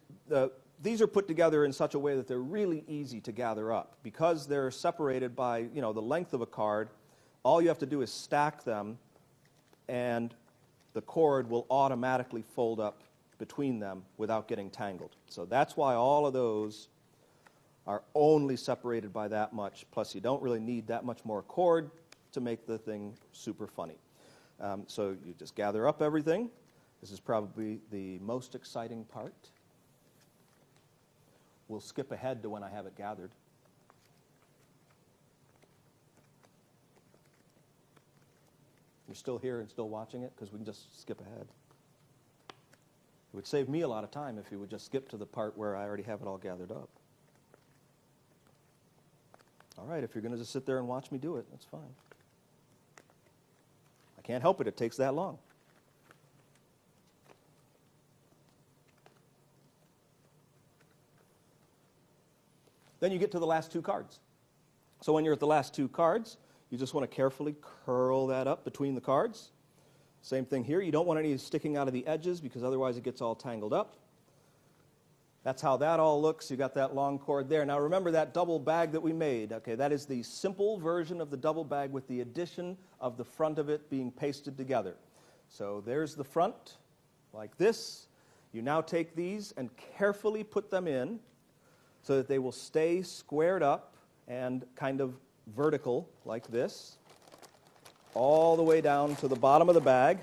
these are put together in such a way that they're really easy to gather up. Because they're separated by, the length of a card, all you have to do is stack them, and the cord will automatically fold up between them without getting tangled. So that's why all of those are only separated by that much, plus you don't really need that much more cord to make the thing super funny. So you just gather up everything. This is probably the most exciting part. We'll skip ahead to when I have it gathered. You're still here and still watching it? Because we can just skip ahead. It would save me a lot of time if you would just skip to the part where I already have it all gathered up. All right, if you're going to just sit there and watch me do it, that's fine. I can't help it. It takes that long. Then you get to the last 2 cards. So when you're at the last 2 cards, you just want to carefully curl that up between the cards. Same thing here. You don't want any sticking out of the edges because otherwise it gets all tangled up. That's how that all looks. You got that long cord there. Now remember that double bag that we made. Okay, that is the simple version of the double bag with the addition of the front of it being pasted together. So there's the front, like this. You now take these and carefully put them in so that they will stay squared up and kind of vertical like this, all the way down to the bottom of the bag.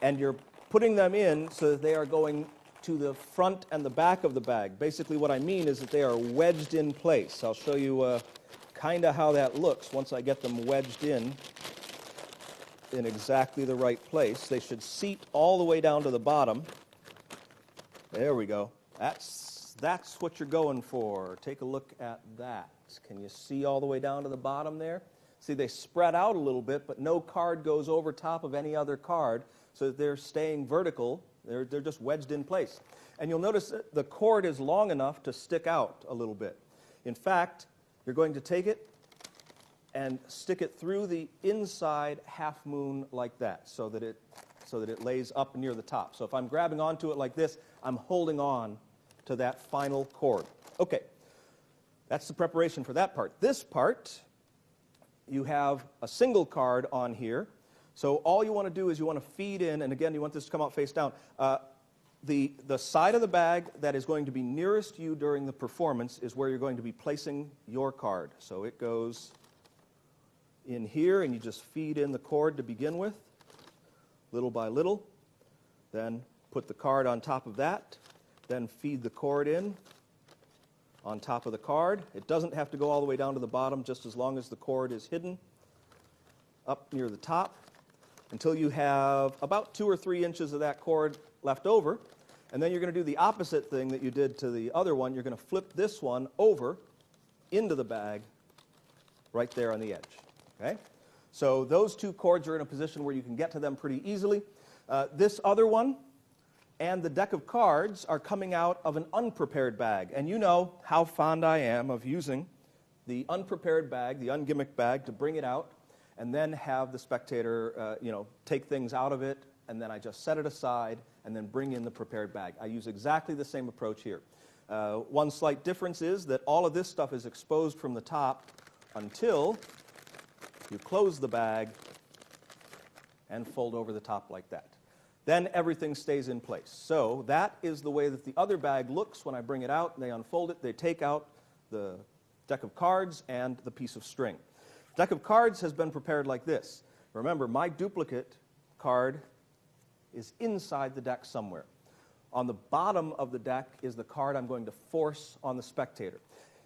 And you're putting them in so that they are going to the front and the back of the bag. Basically what I mean is that they are wedged in place. I'll show you kind of how that looks once I get them wedged in exactly the right place. They should seat all the way down to the bottom. There we go. That's what you're going for. Take a look at that. Can you see all the way down to the bottom there? See, they spread out a little bit, but no card goes over top of any other card, so that they're staying vertical. They're just wedged in place. And you'll notice that the cord is long enough to stick out a little bit. In fact, you're going to take it and stick it through the inside half moon like that, so that it lays up near the top. So if I'm grabbing onto it like this, I'm holding on to that final cord. Okay, that's the preparation for that part. This part, you have a single card on here. So all you want to do is you want to feed in, and again, you want this to come out face down. The side of the bag that is going to be nearest you during the performance is where you're going to be placing your card. So it goes in here, and you just feed in the cord to begin with, little by little. Then put the card on top of that. Then feed the cord in on top of the card. It doesn't have to go all the way down to the bottom, just as long as the cord is hidden up near the top, until you have about 2 or 3 inches of that cord left over. And then you're going to do the opposite thing that you did to the other one. You're going to flip this one over into the bag right there on the edge. Okay? So those 2 cords are in a position where you can get to them pretty easily. This other one and the deck of cards are coming out of an unprepared bag. And you know how fond I am of using the unprepared bag, the ungimmicked bag, to bring it out and then have the spectator, take things out of it, and then I just set it aside and then bring in the prepared bag. I use exactly the same approach here. One slight difference is that all of this stuff is exposed from the top until you close the bag and fold over the top like that. Then everything stays in place. So that is the way that the other bag looks when I bring it out. They unfold it. They take out the deck of cards and the piece of string. Deck of cards has been prepared like this. Remember, my duplicate card is inside the deck somewhere. On the bottom of the deck is the card I'm going to force on the spectator.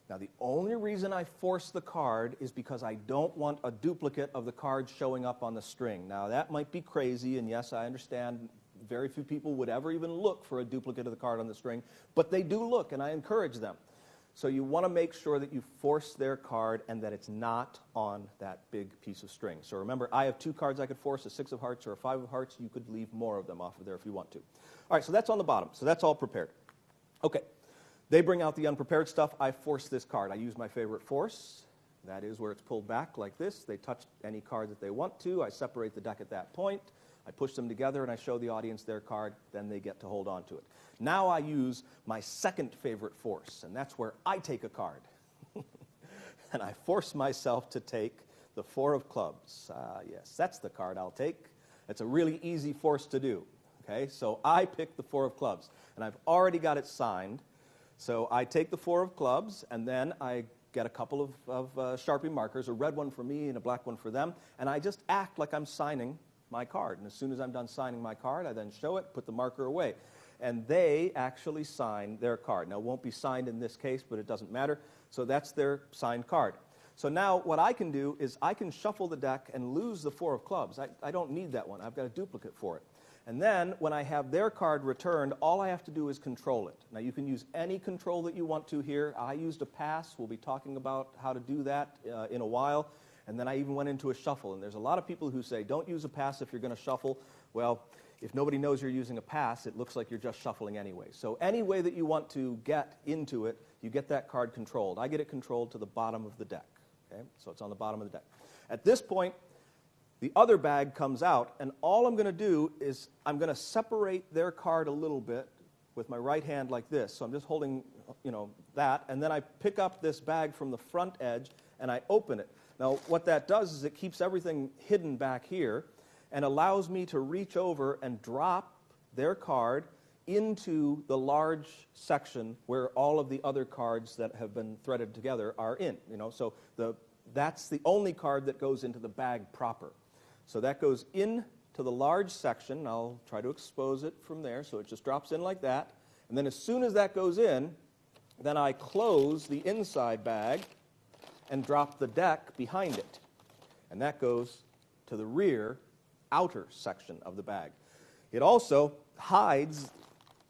Now, the only reason I force the card is because I don't want a duplicate of the card showing up on the string. Now, that might be crazy, and yes, I understand very few people would ever even look for a duplicate of the card on the string, but they do look, and I encourage them. So you want to make sure that you force their card and that it's not on that big piece of string. So remember, I have 2 cards I could force, a 6 of hearts or a 5 of hearts. You could leave more of them off of there if you want to. All right, so that's on the bottom. So that's all prepared. Okay. They bring out the unprepared stuff. I force this card. I use my favorite force. That is where it's pulled back like this. They touch any card that they want to. I separate the deck at that point. I push them together, and I show the audience their card. Then they get to hold on to it. Now I use my second favorite force, and that's where I take a card. And I force myself to take the 4 of clubs. Yes, that's the card I'll take. It's a really easy force to do. Okay, so I pick the 4 of clubs, and I've already got it signed. So I take the 4 of clubs, and then I get a couple of Sharpie markers, a red one for me and a black one for them, and I just act like I'm signing my card. And as soon as I'm done signing my card, I then show it, put the marker away. And they actually sign their card. Now, it won't be signed in this case, but it doesn't matter. So that's their signed card. So now what I can do is I can shuffle the deck and lose the 4 of clubs. I don't need that one. I've got a duplicate for it. And then, when I have their card returned, all I have to do is control it. Now, you can use any control that you want to here. I used a pass. We'll be talking about how to do that in a while. And then I even went into a shuffle. And there's a lot of people who say, don't use a pass if you're going to shuffle. Well, if nobody knows you're using a pass, it looks like you're just shuffling anyway. So any way that you want to get into it, you get that card controlled. I get it controlled to the bottom of the deck. Okay? So it's on the bottom of the deck. At this point, the other bag comes out, and all I'm going to do is I'm going to separate their card a little bit with my right hand like this. So I'm just holding, that, and then I pick up this bag from the front edge, and I open it. Now, what that does is it keeps everything hidden back here and allows me to reach over and drop their card into the large section where all of the other cards that have been threaded together are in. So that's the only card that goes into the bag proper. So that goes into the large section. I'll try to expose it from there. So it just drops in like that. And then as soon as that goes in, then I close the inside bag and drop the deck behind it. And that goes to the rear outer section of the bag. It also hides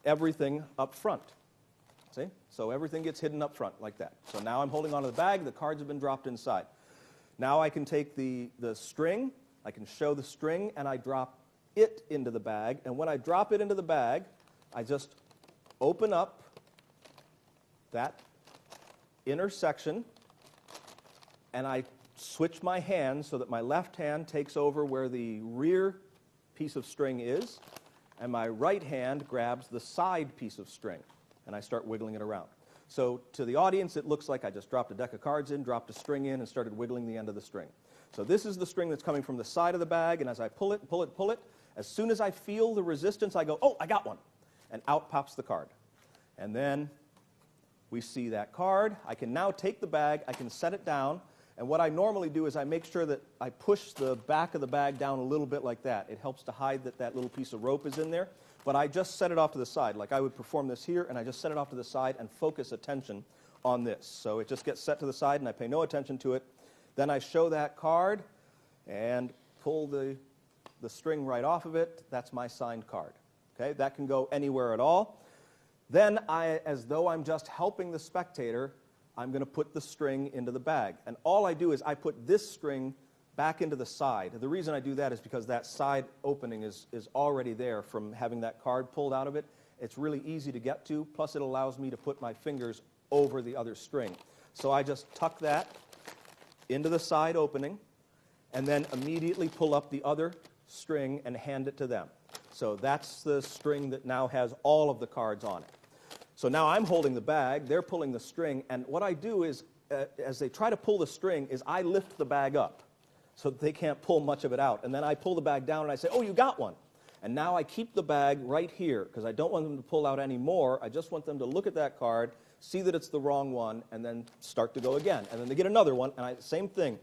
everything up front. See? So everything gets hidden up front like that. So now I'm holding onto the bag. The cards have been dropped inside. Now I can take the string. I can show the string, and I drop it into the bag. And when I drop it into the bag, I just open up that inner section, and I switch my hand so that my left hand takes over where the rear piece of string is, and my right hand grabs the side piece of string, and I start wiggling it around. So to the audience, it looks like I just dropped a deck of cards in, dropped a string in, and started wiggling the end of the string. So this is the string that's coming from the side of the bag, and as I pull it, pull it, pull it, as soon as I feel the resistance, I go, oh, I got one. And out pops the card. And then we see that card. I can now take the bag, I can set it down, and what I normally do is I make sure that I push the back of the bag down a little bit like that. It helps to hide that little piece of rope is in there. But I just set it off to the side. Like I would perform this here, and I just set it off to the side and focus attention on this. So it just gets set to the side, and I pay no attention to it. Then I show that card and pull the string right off of it. That's my signed card. Okay, that can go anywhere at all. Then, as though I'm just helping the spectator, I'm going to put the string into the bag. And all I do is I put this string back into the side. The reason I do that is because that side opening is already there from having that card pulled out of it. It's really easy to get to, plus it allows me to put my fingers over the other string. So I just tuck that into the side opening, and then immediately pull up the other string and hand it to them. So that's the string that now has all of the cards on it. So now I'm holding the bag, they're pulling the string, and what I do is, as they try to pull the string, is I lift the bag up so that they can't pull much of it out. And then I pull the bag down and I say, oh, you got one. And now I keep the bag right here because I don't want them to pull out any more. I just want them to look at that card, see that it's the wrong one, and then start to go again. And then they get another one, and same thing.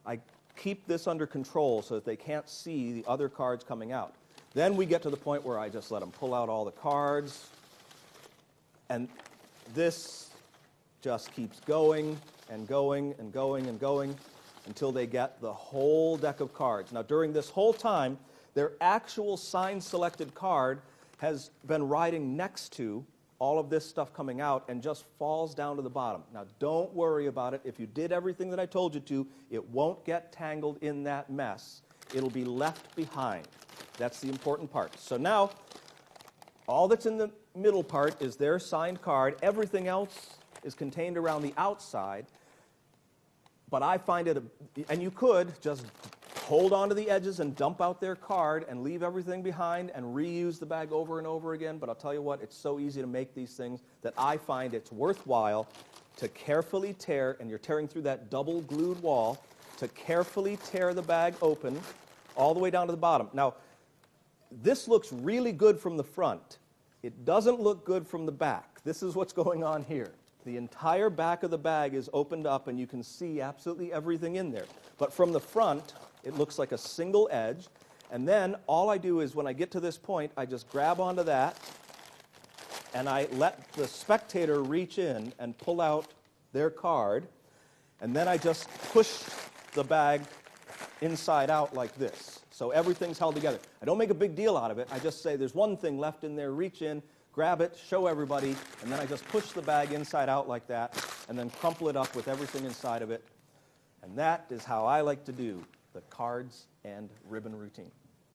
I keep this under control so that they can't see the other cards coming out. Then we get to the point where I just let them pull out all the cards, And this just keeps going and going and going and going until they get the whole deck of cards. Now, during this whole time, their actual sign-selected card has been riding next to all of this stuff coming out and just falls down to the bottom. Now, don't worry about it. If you did everything that I told you to, it won't get tangled in that mess. It'll be left behind. That's the important part. So now, all that's in the middle part is their signed card. Everything else is contained around the outside. But I find it, and you could just hold on to the edges and dump out their card and leave everything behind and reuse the bag over and over again. But I'll tell you what, it's so easy to make these things that I find it's worthwhile to carefully tear, and you're tearing through that double glued wall, to carefully tear the bag open all the way down to the bottom. Now, this looks really good from the front. It doesn't look good from the back. This is what's going on here. The entire back of the bag is opened up, and you can see absolutely everything in there. But from the front, it looks like a single edge. And then all I do is, when I get to this point, I just grab onto that, and I let the spectator reach in and pull out their card. And then I just push the bag inside out like this. So everything's held together. I don't make a big deal out of it. I just say there's one thing left in there, reach in, grab it, show everybody, and then I just push the bag inside out like that, and then crumple it up with everything inside of it. And that is how I like to do the cards and ribbon routine.